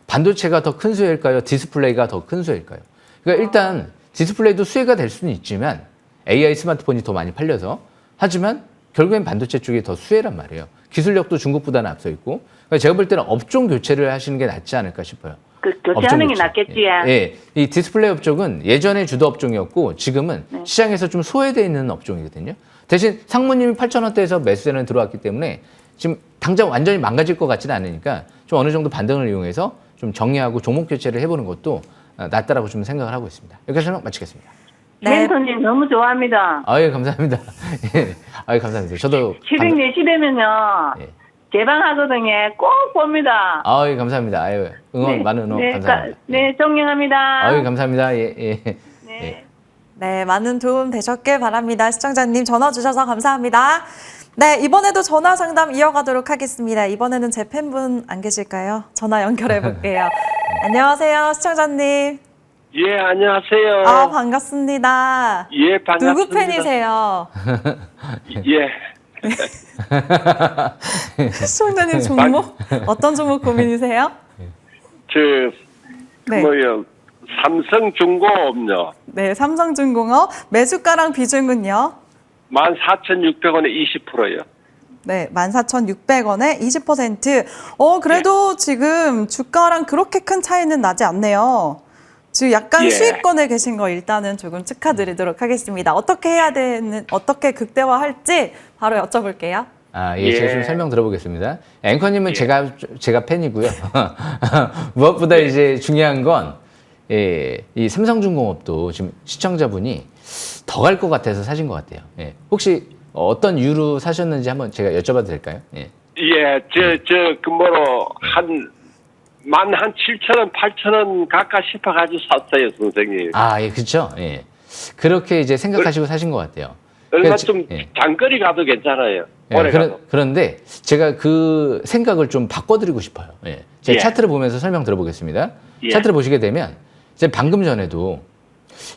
반도체가 더 큰 수혜일까요? 디스플레이가 더 큰 수혜일까요? 그러니까 일단 디스플레이도 수혜가 될 수는 있지만 AI 스마트폰이 더 많이 팔려서 하지만 결국엔 반도체 쪽이 더 수혜란 말이에요. 기술력도 중국보다는 앞서 있고 그러니까 제가 볼 때는 업종 교체를 하시는 게 낫지 않을까 싶어요. 교체하는 게 낫겠지. 예, 이 디스플레이 업종은 예전에 주도 업종이었고 지금은 시장에서 좀 소외되어 있는 업종이거든요. 대신 상무님이 8,000원대에서 매수세는 들어왔기 때문에 지금 당장 완전히 망가질 것 같지는 않으니까 좀 어느 정도 반등을 이용해서 좀 정리하고 종목 교체를 해보는 것도 낫다라고 좀 생각을 하고 있습니다. 여기까지 설명 마치겠습니다. 네. 멘토님 너무 좋아합니다. 아유, 감사합니다. 예. 아유, 감사합니다. 저도. 새벽 4시 되면요. 예. 개방하거든요. 꼭 봅니다. 아유, 감사합니다. 아유, 응원, 많은 응원 감사합니다. 네, 존경합니다. 아유, 감사합니다. 예, 예. 네. 네, 많은 도움 되셨길 바랍니다. 시청자님 전화 주셔서 감사합니다. 네, 이번에도 전화 상담 이어가도록 하겠습니다. 이번에는 제 팬분 안 계실까요? 전화 연결해 볼게요. 안녕하세요, 시청자님. 예, 안녕하세요. 아, 반갑습니다. 예, 반갑습니다. 누구 팬이세요? 예. 시청자님 종목? 어떤 종목 고민이세요? 네. 뭐요? 삼성중공업요. 네, 삼성중공업 매수가랑 비중은요? 14,600원에 20%요. 네, 14,600원에 20%. 그래도 지금 주가랑 그렇게 큰 차이는 나지 않네요. 지금 약간 예. 수익권에 계신 거 일단은 조금 축하드리도록 하겠습니다. 어떻게 해야 되는, 어떻게 극대화할지 바로 여쭤볼게요. 아, 예, 제가 좀 예. 설명 들어보겠습니다. 앵커님은 예. 제가 팬이고요. 무엇보다 이제 중요한 건, 예, 이 삼성중공업도 지금 시청자분이 더 갈 것 같아서 사신 것 같아요. 예. 혹시 어떤 이유로 사셨는지 한번 제가 여쭤봐도 될까요? 예. 예, 한 7,000원, 8,000원 가까이 싶어가지고 샀어요, 선생님. 아, 예, 그렇죠. 예. 그렇게 이제 생각하시고 사신 것 같아요. 얼마 그러니까 좀 예. 장거리 가도 괜찮아요. 예, 오래 가도. 그런데 제가 그 생각을 좀 바꿔드리고 싶어요. 예. 제가 예. 차트를 보면서 설명 들어보겠습니다. 예. 차트를 보시게 되면 제가 방금 전에도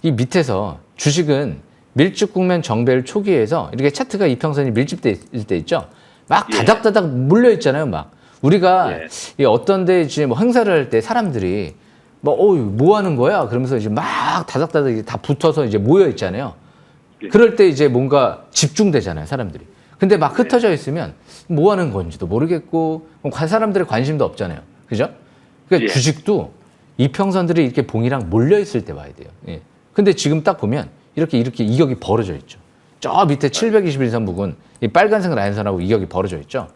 이 밑에서 주식은 밀집 국면 정배열 초기에서 이렇게 차트가 이평선이 밀집돼 있을 때 있죠. 막 예. 다닥다닥 물려 있잖아요. 막 우리가 예. 이 어떤데 이제 뭐 행사를 할 때 사람들이 뭐 하는 거야? 그러면서 이제 막 다닥다닥 다 붙어서 이제 모여 있잖아요. 예. 그럴 때 이제 뭔가 집중되잖아요, 사람들이. 근데 막 흩어져 있으면 뭐 하는 건지도 모르겠고 사람들의 관심도 없잖아요. 그죠? 그러니까 예. 주식도 이평선들이 이렇게 봉이랑 몰려 있을 때 봐야 돼요. 예. 근데 지금 딱 보면 이렇게 이격이 벌어져 있죠. 저 밑에 721선 부근 이 빨간색 라인선하고 이격이 벌어져 있죠.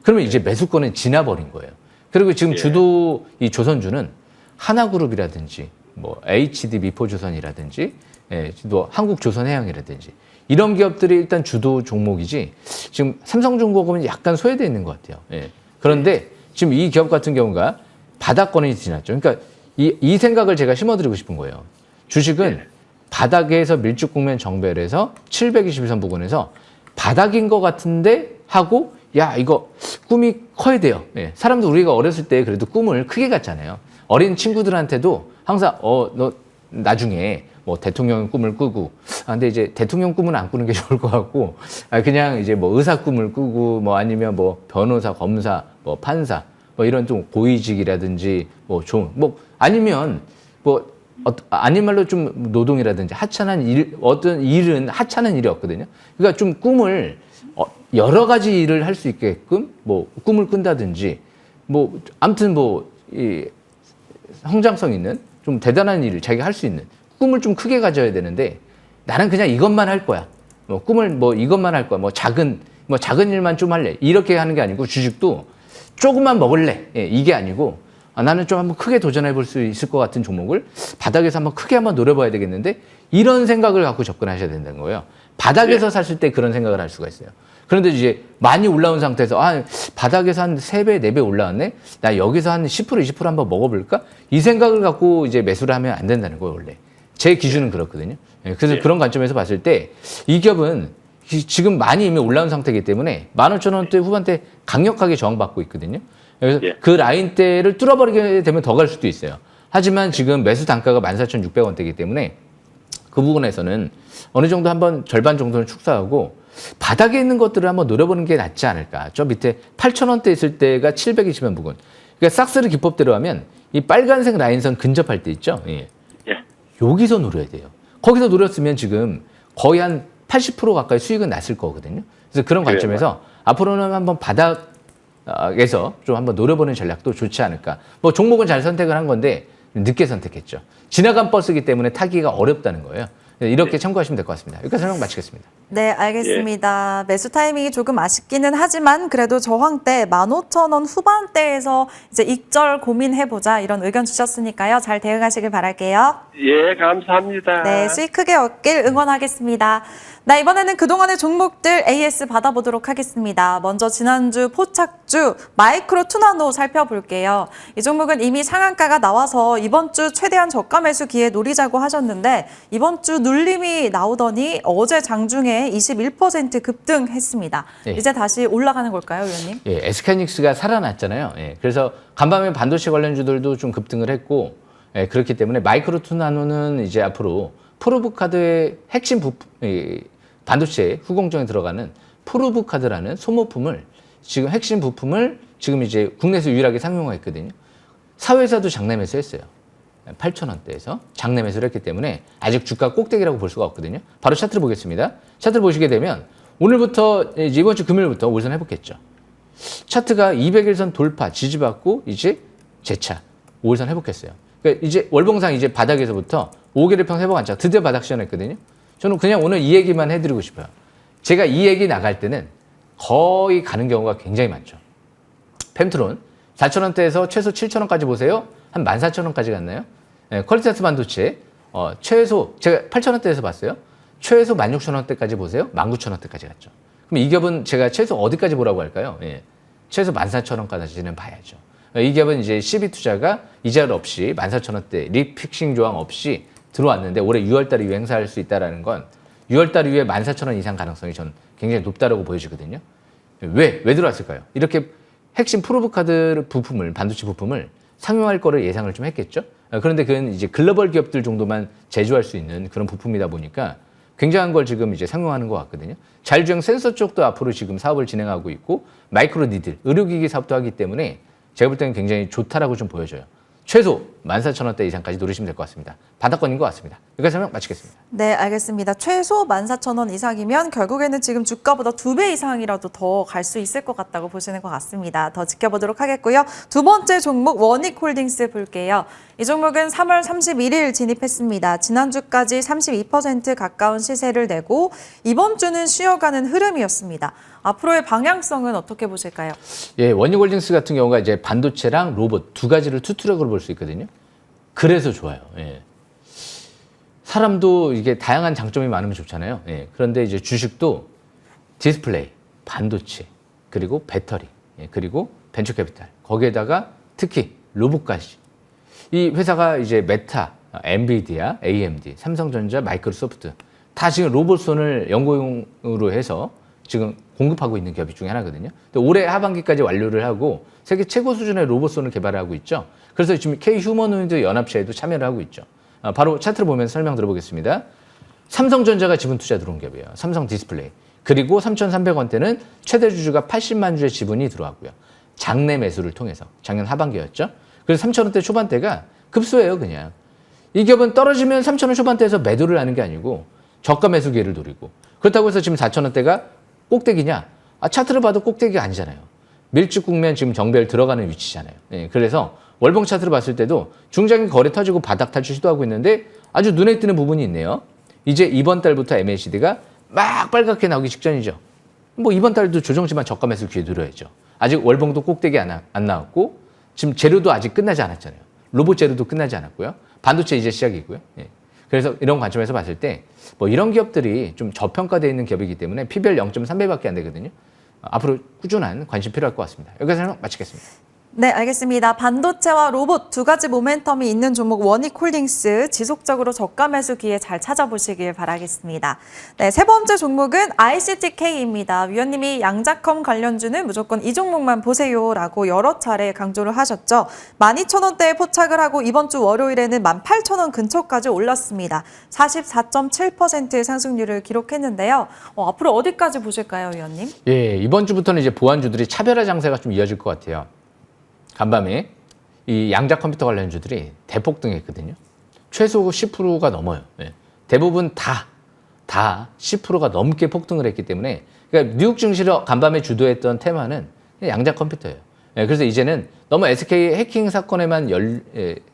그러면 이제 매수권은 지나버린 거예요. 그리고 지금 예. 주도 이 조선주는 하나그룹이라든지 뭐 HD 미포조선이라든지 또 한국조선해양이라든지 이런 기업들이 일단 주도 종목이지 지금 삼성중공업은 약간 소외되어 있는 것 같아요. 예. 그런데 지금 이 기업 같은 경우가 바닥권이 지났죠. 그러니까 이 생각을 제가 심어드리고 싶은 거예요. 주식은 바닥에서 밀집 국면 정배해서 721선 부근에서 바닥인 것 같은데 하고 야 이거 꿈이 커야 돼요. 예. 사람들 우리가 어렸을 때 그래도 꿈을 크게 갖잖아요. 어린 친구들한테도 항상 너 나중에 뭐 대통령 꿈을 꾸고 근데 이제 대통령 꿈은 안 꾸는 게 좋을 것 같고 그냥 이제 뭐 의사 꿈을 꾸고 뭐 아니면 뭐 변호사, 검사, 뭐 판사 뭐 이런 좀 고위직이라든지 뭐 좋은 뭐 아니면 뭐 아닌 말로 좀 노동이라든지 하찮은 일 어떤 일은 하찮은 일이 없거든요. 그러니까 좀 꿈을 여러 가지 일을 할 수 있게끔 뭐 꿈을 꾼다든지 뭐 아무튼 뭐 이 성장성 있는 좀 대단한 일을 자기가 할 수 있는 꿈을 좀 크게 가져야 되는데 나는 그냥 이것만 할 거야. 뭐 꿈을 뭐 이것만 할 거야. 뭐 작은 일만 좀 할래. 이렇게 하는 게 아니고 주식도 조금만 먹을래. 예, 이게 아니고 나는 좀 한번 크게 도전해 볼 수 있을 것 같은 종목을 바닥에서 한번 크게 한번 노려봐야 되겠는데 이런 생각을 갖고 접근하셔야 된다는 거예요. 바닥에서 샀을 때 그런 생각을 할 수가 있어요. 그런데 이제 많이 올라온 상태에서 바닥에서 한 3배, 4배 올라왔네? 나 여기서 한 10%, 20% 한번 먹어볼까? 이 생각을 갖고 이제 매수를 하면 안 된다는 거예요, 원래. 제 기준은 그렇거든요. 그래서 그런 관점에서 봤을 때 이 기업은 지금 많이 이미 올라온 상태이기 때문에 15,000원대 후반대 강력하게 저항받고 있거든요. 그래서 그 라인대를 뚫어버리게 되면 더 갈 수도 있어요. 하지만 지금 매수 단가가 14,600원대이기 때문에 그 부분에서는 어느 정도 한번 절반 정도는 축소하고 바닥에 있는 것들을 한번 노려보는 게 낫지 않을까. 저 밑에 8,000원대 있을 때가 720원 부근. 그러니까 싹스르 기법대로 하면 이 빨간색 라인선 근접할 때 있죠. 예. 여기서 노려야 돼요. 거기서 노렸으면 지금 거의 한 80% 가까이 수익은 났을 거거든요. 그래서 그런 관점에서 앞으로는 한번 바닥에서 좀 한번 노려보는 전략도 좋지 않을까. 뭐 종목은 잘 선택을 한 건데 늦게 선택했죠. 지나간 버스이기 때문에 타기가 어렵다는 거예요. 이렇게 참고하시면 될 것 같습니다. 여기까지 설명 마치겠습니다. 네, 알겠습니다. 매수 타이밍이 조금 아쉽기는 하지만 그래도 저항대 15,000원 후반대에서 이제 익절 고민해보자 이런 의견 주셨으니까요. 잘 대응하시길 바랄게요. 예, 감사합니다. 네, 수익 크게 얻길 응원하겠습니다. 나 이번에는 그동안의 종목들 AS 받아보도록 하겠습니다. 먼저 지난주 포착주 마이크로 투나노 살펴볼게요. 이 종목은 이미 상한가가 나와서 이번 주 최대한 저가 매수 기회 노리자고 하셨는데 이번 주 눌림이 나오더니 어제 장중에 21% 급등했습니다. 네. 이제 다시 올라가는 걸까요, 의원님? 예, SK하이닉스가 살아났잖아요. 예, 그래서 간밤에 반도체 관련주들도 좀 급등을 했고 그렇기 때문에 마이크로 투나노는 이제 앞으로 프로브카드의 핵심 반도체 후공정에 들어가는 프로브카드라는 소모품을 지금 핵심 부품을 지금 이제 국내에서 유일하게 상용화했거든요. 사회에서도 장내 매수했어요. 8,000원대에서 장내 매수를 했기 때문에 아직 주가 꼭대기라고 볼 수가 없거든요. 바로 차트를 보겠습니다. 차트를 보시게 되면 오늘부터 이제 이번 주 금요일부터 올선 해보겠죠. 차트가 200일선 돌파 지지받고 이제 재차 5일선 회복했어요. 그러니까 이제 월봉상 이제 바닥에서부터 5개를 회복 안착 드디어 바닥 시전했거든요. 저는 그냥 오늘 이 얘기만 해드리고 싶어요. 제가 이 얘기 나갈 때는 거의 가는 경우가 굉장히 많죠. 펜트론 4,000원대에서 최소 7,000원까지 보세요. 한 14,000원까지 갔나요? 네, 퀄리티스 반도체 최소 제가 8,000원대에서 봤어요. 최소 16,000원대까지 보세요. 19,000원대까지 갔죠. 그럼 이 기업은 제가 최소 어디까지 보라고 할까요? 예, 최소 14,000원까지는 봐야죠. 이 기업은 이제 CB투자가 이자율 없이 14,000원대 리픽싱 조항 없이 들어왔는데 올해 6월달 이후에 행사할 수 있다는 건 6월달 이후에 14,000원 이상 가능성이 전 굉장히 높다라고 보여지거든요. 왜 들어왔을까요? 이렇게 핵심 프로브카드 부품을 반도체 부품을 상용할 거를 예상을 좀 했겠죠. 그런데 그건 이제 글로벌 기업들 정도만 제조할 수 있는 그런 부품이다 보니까 굉장한 걸 지금 이제 상용하는 것 같거든요. 자율주행 센서 쪽도 앞으로 지금 사업을 진행하고 있고 마이크로 니들 의료기기 사업도 하기 때문에 제가 볼 때는 굉장히 좋다라고 좀 보여져요. 최소 14,000원대 이상까지 노리시면 될 것 같습니다. 바닥권인 것 같습니다. 여기까지 설명 마치겠습니다. 네, 알겠습니다. 최소 14,000원 이상이면 결국에는 지금 주가보다 2배 이상이라도 더 갈 수 있을 것 같다고 보시는 것 같습니다. 더 지켜보도록 하겠고요. 두 번째 종목 원익홀딩스 볼게요. 이 종목은 3월 31일 진입했습니다. 지난주까지 32% 가까운 시세를 내고 이번 주는 쉬어가는 흐름이었습니다. 앞으로의 방향성은 어떻게 보실까요? 예, 원익홀딩스 같은 경우가 이제 반도체랑 로봇 두 가지를 투트랙으로 볼 수 있거든요. 그래서 좋아요. 예. 사람도 이게 다양한 장점이 많으면 좋잖아요. 예. 그런데 이제 주식도 디스플레이, 반도체, 그리고 배터리, 예. 그리고 벤처캐피탈, 거기에다가 특히 로봇까지. 이 회사가 이제 메타, 엔비디아, AMD, 삼성전자, 마이크로소프트 다 지금 로봇손을 연구용으로 해서 지금 공급하고 있는 기업 중에 하나거든요. 올해 하반기까지 완료를 하고 세계 최고 수준의 로봇손을 개발하고 있죠. 그래서 지금 K-휴머노이드 연합체에도 참여를 하고 있죠. 바로 차트를 보면서 설명 들어보겠습니다. 삼성전자가 지분 투자 들어온 기업이에요. 삼성 디스플레이. 그리고 3,300원대는 최대 주주가 80만 주의 지분이 들어왔고요. 장내 매수를 통해서 작년 하반기였죠. 그래서 3,000원대 초반대가 급소예요, 그냥. 이 기업은 떨어지면 3,000원 초반대에서 매도를 하는 게 아니고 저가 매수 기회를 노리고 그렇다고 해서 지금 4,000원대가 꼭대기냐? 차트를 봐도 꼭대기가 아니잖아요. 밀집 국면 지금 정배열 들어가는 위치잖아요. 예, 그래서 월봉 차트를 봤을 때도 중장기 거래 터지고 바닥 탈출 시도하고 있는데 아주 눈에 띄는 부분이 있네요. 이제 이번 달부터 MACD가 막 빨갛게 나오기 직전이죠. 뭐 이번 달도 조정치만 저가 매수 기회 누려야죠. 아직 월봉도 꼭대기 안 나왔고 지금 재료도 아직 끝나지 않았잖아요. 로봇 재료도 끝나지 않았고요. 반도체 이제 시작이고요. 예. 그래서 이런 관점에서 봤을 때 뭐 이런 기업들이 좀 저평가되어 있는 기업이기 때문에 PBR 0.3배밖에 안 되거든요. 앞으로 꾸준한 관심 필요할 것 같습니다. 여기까지 설명 마치겠습니다. 네, 알겠습니다. 반도체와 로봇 두 가지 모멘텀이 있는 종목 원익홀딩스 지속적으로 저가 매수 기회 잘 찾아보시길 바라겠습니다. 네, 세 번째 종목은 ICTK입니다. 위원님이 양자컴 관련주는 무조건 이 종목만 보세요라고 여러 차례 강조를 하셨죠. 12,000원대에 포착을 하고 이번 주 월요일에는 18,000원 근처까지 올랐습니다. 44.7%의 상승률을 기록했는데요. 앞으로 어디까지 보실까요, 위원님? 예, 이번 주부터는 이제 보안주들이 차별화 장세가 좀 이어질 것 같아요. 간밤에 이 양자 컴퓨터 관련주들이 대폭등했거든요. 최소 10%가 넘어요. 예. 대부분 다 10%가 넘게 폭등을 했기 때문에 그러니까 뉴욕 증시를 간밤에 주도했던 테마는 양자 컴퓨터예요. 예, 그래서 이제는 너무 SK 해킹 사건에만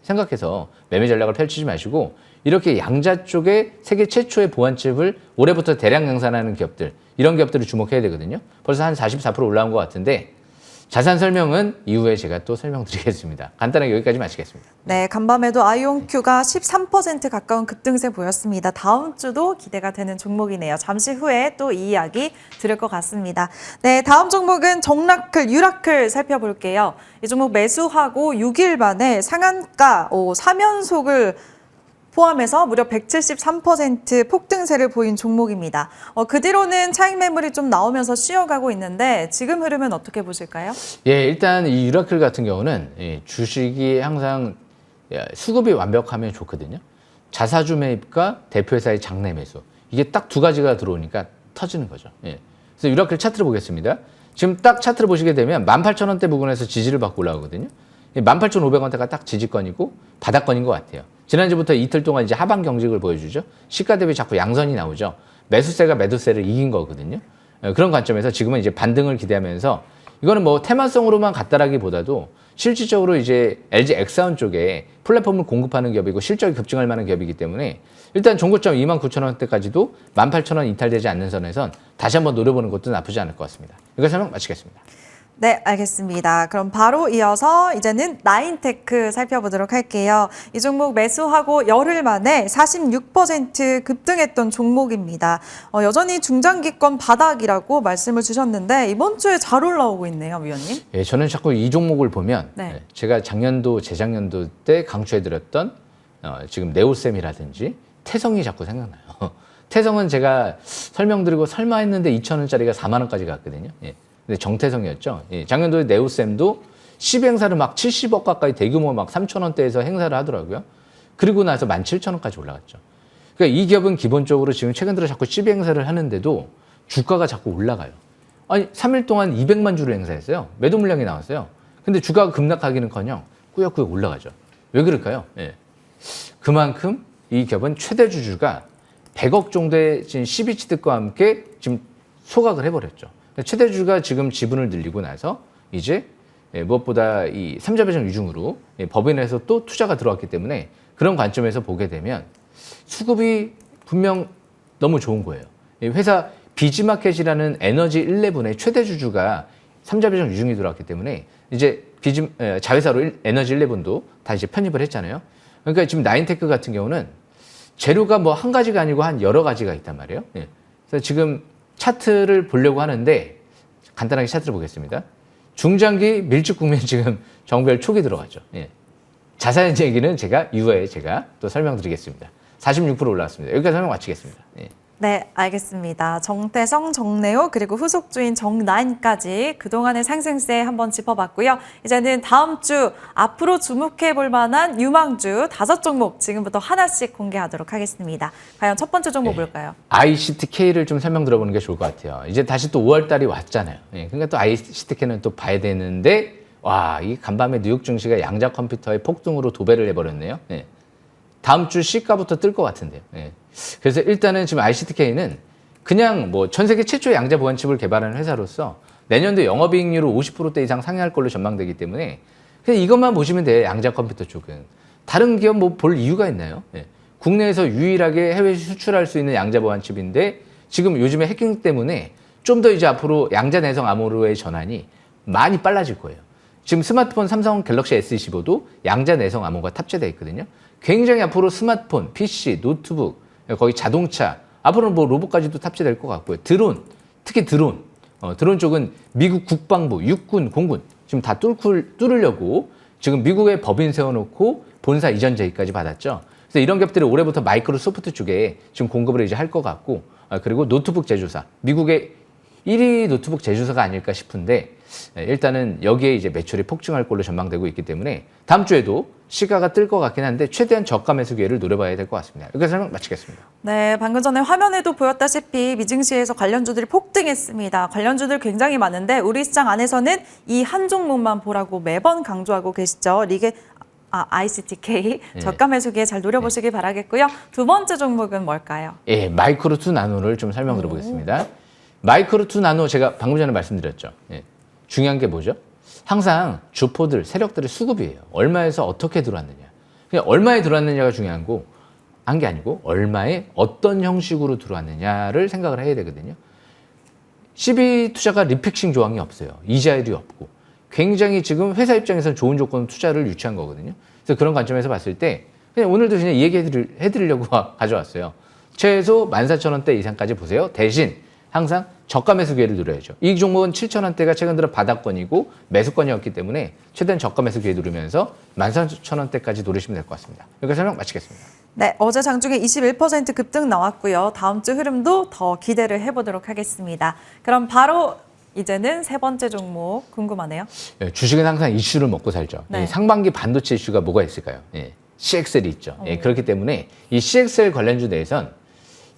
생각해서 매매 전략을 펼치지 마시고 이렇게 양자 쪽에 세계 최초의 보안칩을 올해부터 대량 양산하는 기업들 이런 기업들을 주목해야 되거든요. 벌써 한 44% 올라온 것 같은데 자세한 설명은 이후에 제가 또 설명드리겠습니다. 간단하게 여기까지 마치겠습니다. 네, 간밤에도 아이온큐가 13% 가까운 급등세 보였습니다. 다음 주도 기대가 되는 종목이네요. 잠시 후에 또 이 이야기 들을 것 같습니다. 네, 다음 종목은 정라클, 유라클 살펴볼게요. 이 종목 매수하고 6일 만에 상한가 3연속을 포함해서 무려 173% 폭등세를 보인 종목입니다. 그 뒤로는 차익 매물이 좀 나오면서 쉬어가고 있는데 지금 흐름은 어떻게 보실까요? 예, 일단 이 유라클 같은 경우는 주식이 항상 수급이 완벽하면 좋거든요. 자사주 매입과 대표회사의 장내 매수. 이게 딱 두 가지가 들어오니까 터지는 거죠. 예. 그래서 유라클 차트를 보겠습니다. 지금 딱 차트를 보시게 되면 18,000원대 부근에서 지지를 받고 올라오거든요. 18,500원대가 딱 지지권이고 바닥권인 것 같아요. 지난주부터 이틀 동안 이제 하방 경직을 보여주죠. 시가 대비 자꾸 양선이 나오죠. 매수세가 매도세를 이긴 거거든요. 그런 관점에서 지금은 이제 반등을 기대하면서 이거는 뭐 테마성으로만 갔다라기보다도 실질적으로 이제 LG 엑사온 쪽에 플랫폼을 공급하는 기업이고 실적이 급증할 만한 기업이기 때문에 일단 종고점 29,000원대까지도 18,000원 이탈되지 않는 선에선 다시 한번 노려보는 것도 나쁘지 않을 것 같습니다. 여기서 설명 마치겠습니다. 네, 알겠습니다. 그럼 바로 이어서 이제는 나인테크 살펴보도록 할게요. 이 종목 매수하고 열흘 만에 46% 급등했던 종목입니다. 여전히 중장기권 바닥이라고 말씀을 주셨는데 이번 주에 잘 올라오고 있네요, 위원님. 예, 저는 자꾸 이 종목을 보면 네. 제가 작년도, 재작년도 때 강추해드렸던 지금 네오셈이라든지 태성이 자꾸 생각나요. 태성은 제가 설명드리고 설마 했는데 2,000원짜리가 4만 원까지 갔거든요. 예. 근데 정태성이었죠. 예, 작년도에 네오셈도 10행사를 막 70억 가까이 대규모 막 3,000원대에서 행사를 하더라고요. 그리고 나서 17,000원까지 올라갔죠. 그러니까 이 기업은 기본적으로 지금 최근 들어 자꾸 10행사를 하는데도 주가가 자꾸 올라가요. 아니 3일 동안 200만 주를 행사했어요. 매도 물량이 나왔어요. 근데 주가가 급락하기는커녕 꾸역꾸역 올라가죠. 왜 그럴까요? 예. 그만큼 이 기업은 최대 주주가 100억 정도의 지금 CB취득과 함께 지금 소각을 해버렸죠. 최대 주주가 지금 지분을 늘리고 나서 이제 무엇보다 이 3자 배정 유증으로 법인에서 또 투자가 들어왔기 때문에 그런 관점에서 보게 되면 수급이 분명 너무 좋은 거예요. 회사 비즈마켓이라는 에너지 11의 최대 주주가 3자 배정 유증이 들어왔기 때문에 이제 자회사로 에너지 11도 다 이제 편입을 했잖아요. 그러니까 지금 나인테크 같은 경우는 재료가 뭐 한 가지가 아니고 한 여러 가지가 있단 말이에요. 예. 그래서 지금 차트를 보려고 하는데 간단하게 차트를 보겠습니다. 중장기 밀집 국면 지금 정별 초기 들어갔죠. 예. 자세한 얘기는 제가 이후에 제가 또 설명드리겠습니다. 46% 올라왔습니다. 여기까지 설명 마치겠습니다. 예. 네, 알겠습니다. 정태성, 정래호, 그리고 후속주인 정나인까지 그동안의 상승세 한번 짚어봤고요. 이제는 다음 주 앞으로 주목해 볼 만한 유망주 5종목 지금부터 하나씩 공개하도록 하겠습니다. 과연 첫 번째 종목 볼까요? ICTK를 좀 설명 들어보는 게 좋을 것 같아요. 이제 다시 또 5월 달이 왔잖아요. 예, 그러니까 또 ICTK는 또 봐야 되는데 와, 이 간밤에 뉴욕 증시가 양자 컴퓨터의 폭등으로 도배를 해버렸네요. 예. 다음 주 시가부터 뜰 것 같은데요. 예. 그래서 일단은 지금 ICTK는 그냥 뭐 전 세계 최초의 양자 보안칩을 개발하는 회사로서 내년도 영업이익률을 50%대 이상 상회할 걸로 전망되기 때문에 그냥 이것만 보시면 돼요. 양자 컴퓨터 쪽은. 다른 기업 뭐 볼 이유가 있나요? 예. 국내에서 유일하게 해외 수출할 수 있는 양자 보안칩인데 지금 요즘에 해킹 때문에 좀 더 이제 앞으로 양자 내성 암호로의 전환이 많이 빨라질 거예요. 지금 스마트폰 삼성 갤럭시 S25도 양자 내성 암호가 탑재되어 있거든요. 굉장히 앞으로 스마트폰, PC, 노트북, 거의 자동차, 앞으로는 뭐 로봇까지도 탑재될 것 같고요. 드론, 특히 드론. 드론 쪽은 미국 국방부, 육군, 공군 지금 다 뚫으려고 지금 미국에 법인 세워놓고 본사 이전 제의까지 받았죠. 그래서 이런 기업들이 올해부터 마이크로소프트 쪽에 지금 공급을 이제 할 것 같고, 그리고 노트북 제조사, 미국의 1위 노트북 제조사가 아닐까 싶은데 일단은 여기에 이제 매출이 폭증할 걸로 전망되고 있기 때문에 다음 주에도 시가가 뜰 것 같긴 한데 최대한 저가 매수 기회를 노려봐야 될 것 같습니다. 여기서 설명 마치겠습니다. 네, 방금 전에 화면에도 보였다시피 미증시에서 관련주들이 폭등했습니다. 관련주들 굉장히 많은데 우리 시장 안에서는 이 한 종목만 보라고 매번 강조하고 계시죠. ICTK 저가 매수 기회 잘 노려보시기 바라겠고요. 두 번째 종목은 뭘까요? 예, 마이크로2 나노를 좀 설명 들어보겠습니다. 마이크로2 나노 제가 방금 전에 말씀드렸죠. 예, 중요한 게 뭐죠? 항상 주포들, 세력들의 수급이에요. 얼마에서 어떻게 들어왔느냐. 그냥 얼마에 들어왔느냐가 중요한 거, 한 게 아니고 얼마에 어떤 형식으로 들어왔느냐를 생각을 해야 되거든요. CB 투자가 리픽싱 조항이 없어요. 이자율이 없고. 굉장히 지금 회사 입장에서는 좋은 조건 투자를 유치한 거거든요. 그래서 그런 관점에서 봤을 때 그냥 오늘도 그냥 이 얘기 해드리려고 가져왔어요. 최소 14,000원대 이상까지 보세요. 대신 항상 저가 매수 기회를 누려야죠. 이 종목은 7,000원대가 최근 들어 바닥권이고 매수권이었기 때문에 최대한 저가 매수 기회 누르면서 14,000원대까지 노리시면 될 것 같습니다. 여기서 설명 마치겠습니다. 네, 어제 장중에 21% 급등 나왔고요. 다음 주 흐름도 더 기대를 해보도록 하겠습니다. 그럼 바로 이제는 세 번째 종목 궁금하네요. 예, 주식은 항상 이슈를 먹고 살죠. 네. 상반기 반도체 이슈가 뭐가 있을까요? 예, CXL이 있죠. 예, 그렇기 때문에 이 CXL 관련주 내에선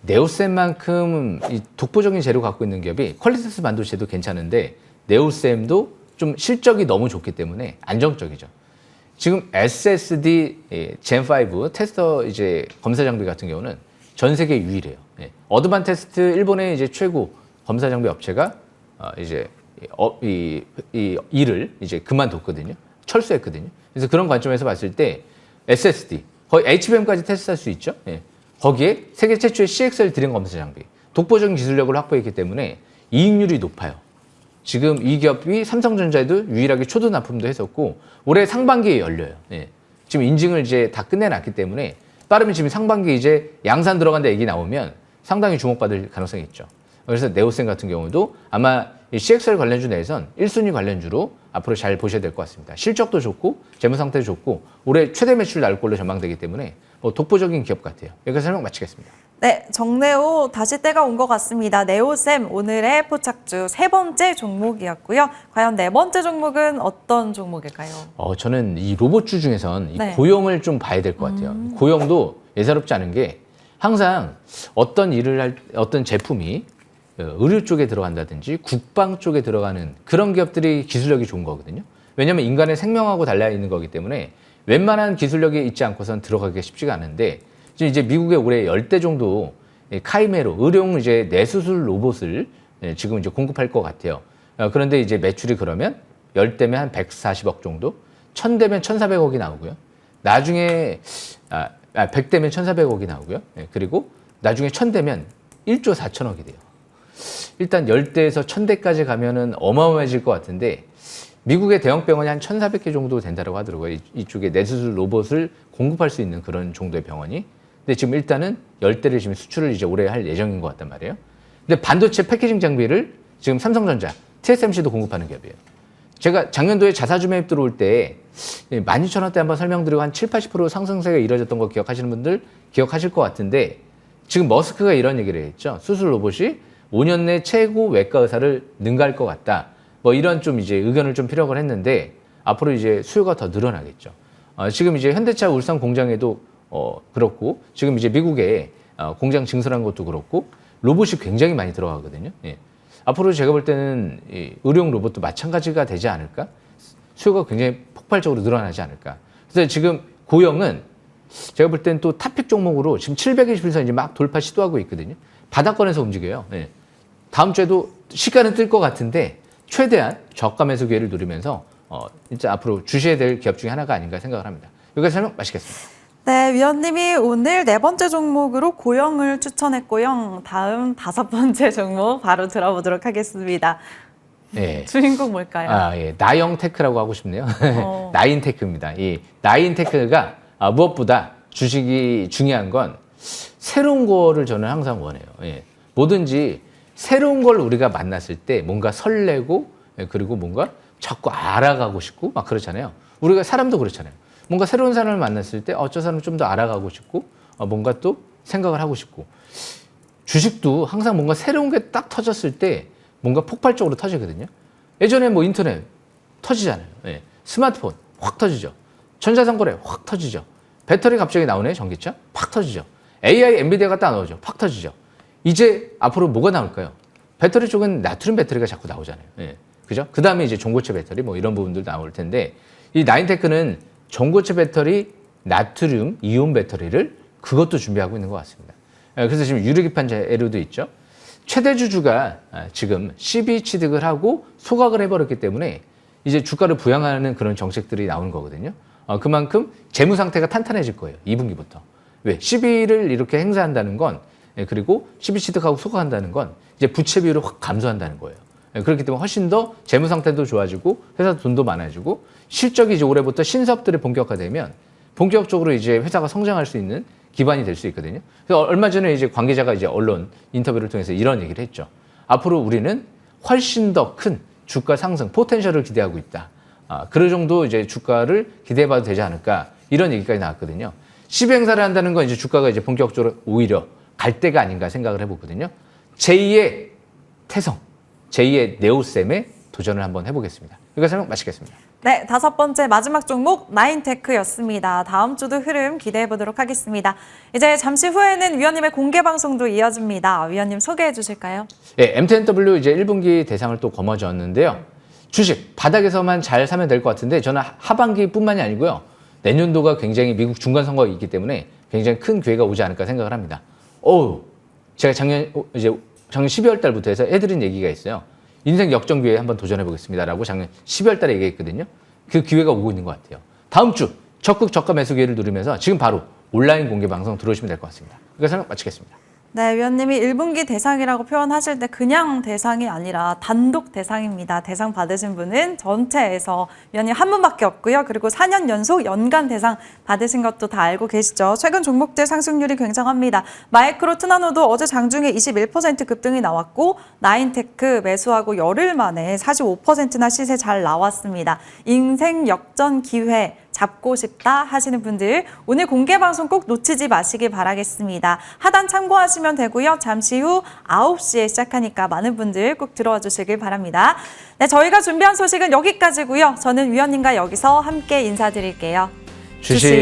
네오셈만큼 이 독보적인 재료 갖고 있는 기업이 퀄리티스 반도체도 괜찮은데 네오셈도 좀 실적이 너무 좋기 때문에 안정적이죠. 지금 SSD 젠5 테스터 이제 검사 장비 같은 경우는 전 세계 유일해요. 예. 어드반테스트 일본의 이제 최고 검사 장비 업체가 이제 이 일을 이제 그만뒀거든요. 철수했거든요. 그래서 그런 관점에서 봤을 때 SSD 거의 HBM까지 테스트할 수 있죠. 예. 거기에 세계 최초의 CXL 드림 검사 장비, 독보적인 기술력을 확보했기 때문에 이익률이 높아요. 지금 이 기업이 삼성전자에도 유일하게 초도 납품도 했었고 올해 상반기에 열려요. 예. 지금 인증을 이제 다 끝내놨기 때문에 빠르면 지금 상반기 이제 양산 들어간다 얘기 나오면 상당히 주목받을 가능성이 있죠. 그래서 네오셈 같은 경우도 아마 이 CXL 관련주 내에선 1순위 관련주로 앞으로 잘 보셔야 될 것 같습니다. 실적도 좋고 재무 상태도 좋고 올해 최대 매출 나올 걸로 전망되기 때문에 독보적인 기업 같아요. 여기서 설명 마치겠습니다. 네, 정네오 다시 때가 온 것 같습니다. 네오셈 오늘의 포착주 세 번째 종목이었고요. 과연 네 번째 종목은 어떤 종목일까요? 저는 이 로봇주 중에선 이 네. 고용을 좀 봐야 될 것 같아요. 고용도 예사롭지 않은 게 항상 어떤 일을 할 어떤 제품이 의료 쪽에 들어간다든지 국방 쪽에 들어가는 그런 기업들이 기술력이 좋은 거거든요. 왜냐하면 인간의 생명하고 달려 있는 거기 때문에 웬만한 기술력이 있지 않고선 들어가기가 쉽지가 않은데 지금 이제 미국에 올해 10대 정도 카이메로 의료용 이제 뇌수술 로봇을 지금 이제 공급할 것 같아요. 그런데 이제 매출이 그러면 10대면 한 140억 정도, 1000대면 1,400억이 나오고요. 나중에 100대면 1,400억이 나오고요. 그리고 나중에 1000대면 1조 4천억이 돼요. 일단 10대에서 1000대까지 가면은 어마어마해질 것 같은데 미국의 대형 병원이 한 1,400개 정도 된다고 하더라고요. 이쪽에 뇌수술 로봇을 공급할 수 있는 그런 정도의 병원이. 근데 지금 일단은 10대를 지금 수출을 이제 올해 할 예정인 것 같단 말이에요. 근데 반도체 패키징 장비를 지금 삼성전자, TSMC도 공급하는 기업이에요. 제가 작년도에 자사주 매입 들어올 때 12,000원대 한번 설명드리고 한 7, 80% 상승세가 이뤄졌던 거 기억하시는 분들 기억하실 것 같은데 지금 머스크가 이런 얘기를 했죠. 수술 로봇이 5년 내 최고 외과 의사를 능가할 것 같다. 뭐 이런 좀 이제 의견을 좀 피력을 했는데 앞으로 이제 수요가 더 늘어나겠죠. 지금 이제 현대차 울산 공장에도 그렇고 지금 이제 미국에 공장 증설한 것도 그렇고 로봇이 굉장히 많이 들어가거든요. 예. 앞으로 제가 볼 때는 이 의료용 로봇도 마찬가지가 되지 않을까? 수요가 굉장히 폭발적으로 늘어나지 않을까? 그래서 지금 고영은 제가 볼 때는 또 탑픽 종목으로 지금 720에서 이제 막 돌파 시도하고 있거든요. 바닥권에서 움직여요. 예. 다음 주에도 시가는 뜰 것 같은데 최대한 저가 매수 기회를 누리면서 진짜 앞으로 주시해야 될 기업 중에 하나가 아닌가 생각을 합니다. 여기까지 설명 마치겠습니다. 네, 위원님이 오늘 4번째 종목으로 고영을 추천했고요. 다음 5번째 종목 바로 들어보도록 하겠습니다. 예. 주인공 뭘까요? 예. 나영테크라고 하고 싶네요. 나인테크입니다. 이 나인테크가 무엇보다 주식이 중요한 건 새로운 거를 저는 항상 원해요. 예. 뭐든지 새로운 걸 우리가 만났을 때 뭔가 설레고 그리고 뭔가 자꾸 알아가고 싶고 막 그렇잖아요. 우리가 사람도 그렇잖아요. 뭔가 새로운 사람을 만났을 때 저 사람 좀 더 알아가고 싶고 뭔가 또 생각을 하고 싶고 주식도 항상 뭔가 새로운 게 딱 터졌을 때 뭔가 폭발적으로 터지거든요. 예전에 뭐 인터넷 터지잖아요. 예. 스마트폰 확 터지죠. 전자상거래 확 터지죠. 배터리 갑자기 나오네 전기차 팍 터지죠. AI 엔비디아가 딱 나오죠. 팍 터지죠. 이제 앞으로 뭐가 나올까요? 배터리 쪽은 나트륨 배터리가 자꾸 나오잖아요. 예. 그죠? 그 다음에 이제 전고체 배터리 뭐 이런 부분들 나올 텐데 이 나인테크는 전고체 배터리, 나트륨, 이온 배터리를 그것도 준비하고 있는 것 같습니다. 그래서 지금 유리기판 재료도 있죠. 최대 주주가 지금 CB 취득을 하고 소각을 해버렸기 때문에 이제 주가를 부양하는 그런 정책들이 나오는 거거든요. 그만큼 재무 상태가 탄탄해질 거예요. 2분기부터. 왜? CB를 이렇게 행사한다는 건 그리고 CB 취득하고 소각한다는 건 이제 부채 비율을 확 감소한다는 거예요. 그렇기 때문에 훨씬 더 재무 상태도 좋아지고 회사 돈도 많아지고 실적이 이제 올해부터 신사업들이 본격화되면 본격적으로 이제 회사가 성장할 수 있는 기반이 될 수 있거든요. 그래서 얼마 전에 이제 관계자가 이제 언론 인터뷰를 통해서 이런 얘기를 했죠. 앞으로 우리는 훨씬 더 큰 주가 상승 포텐셜을 기대하고 있다. 그럴 정도 이제 주가를 기대해봐도 되지 않을까 이런 얘기까지 나왔거든요. 시비 행사를 한다는 건 이제 주가가 이제 본격적으로 오히려 갈 때가 아닌가 생각을 해보거든요. 제2의 태성, 제2의 네오셈에 도전을 한번 해보겠습니다. 여기까지 설명 마치겠습니다. 네, 5번째 마지막 종목 나인테크였습니다. 다음 주도 흐름 기대해 보도록 하겠습니다. 이제 잠시 후에는 위원님의 공개 방송도 이어집니다. 위원님 소개해 주실까요? 예, MTNW 이제 1분기 대상을 또 거머쥐었는데요. 주식 바닥에서만 잘 사면 될 것 같은데 저는 하반기뿐만이 아니고요. 내년도가 굉장히 미국 중간 선거가 있기 때문에 굉장히 큰 기회가 오지 않을까 생각을 합니다. 제가 작년 12월 달부터 해서 해드린 얘기가 있어요. 인생 역전 기회에 한번 도전해 보겠습니다라고 작년 12월 달에 얘기했거든요. 그 기회가 오고 있는 것 같아요. 다음 주 적극 저가 매수 기회를 누리면서 지금 바로 온라인 공개 방송 들어오시면 될 것 같습니다. 여기서 설명 마치겠습니다. 네, 위원님이 1분기 대상이라고 표현하실 때 그냥 대상이 아니라 단독 대상입니다. 대상 받으신 분은 전체에서 위원님 한 분밖에 없고요. 그리고 4년 연속 연간 대상 받으신 것도 다 알고 계시죠. 최근 종목들 상승률이 굉장합니다. 마이크로 트나노도 어제 장중에 21% 급등이 나왔고 나인테크 매수하고 열흘 만에 45%나 시세 잘 나왔습니다. 인생 역전 기회 잡고 싶다 하시는 분들 오늘 공개 방송 꼭 놓치지 마시길 바라겠습니다. 하단 참고하시면 되고요. 잠시 후 9시에 시작하니까 많은 분들 꼭 들어와 주시길 바랍니다. 네, 저희가 준비한 소식은 여기까지고요. 저는 위원님과 여기서 함께 인사드릴게요. 주식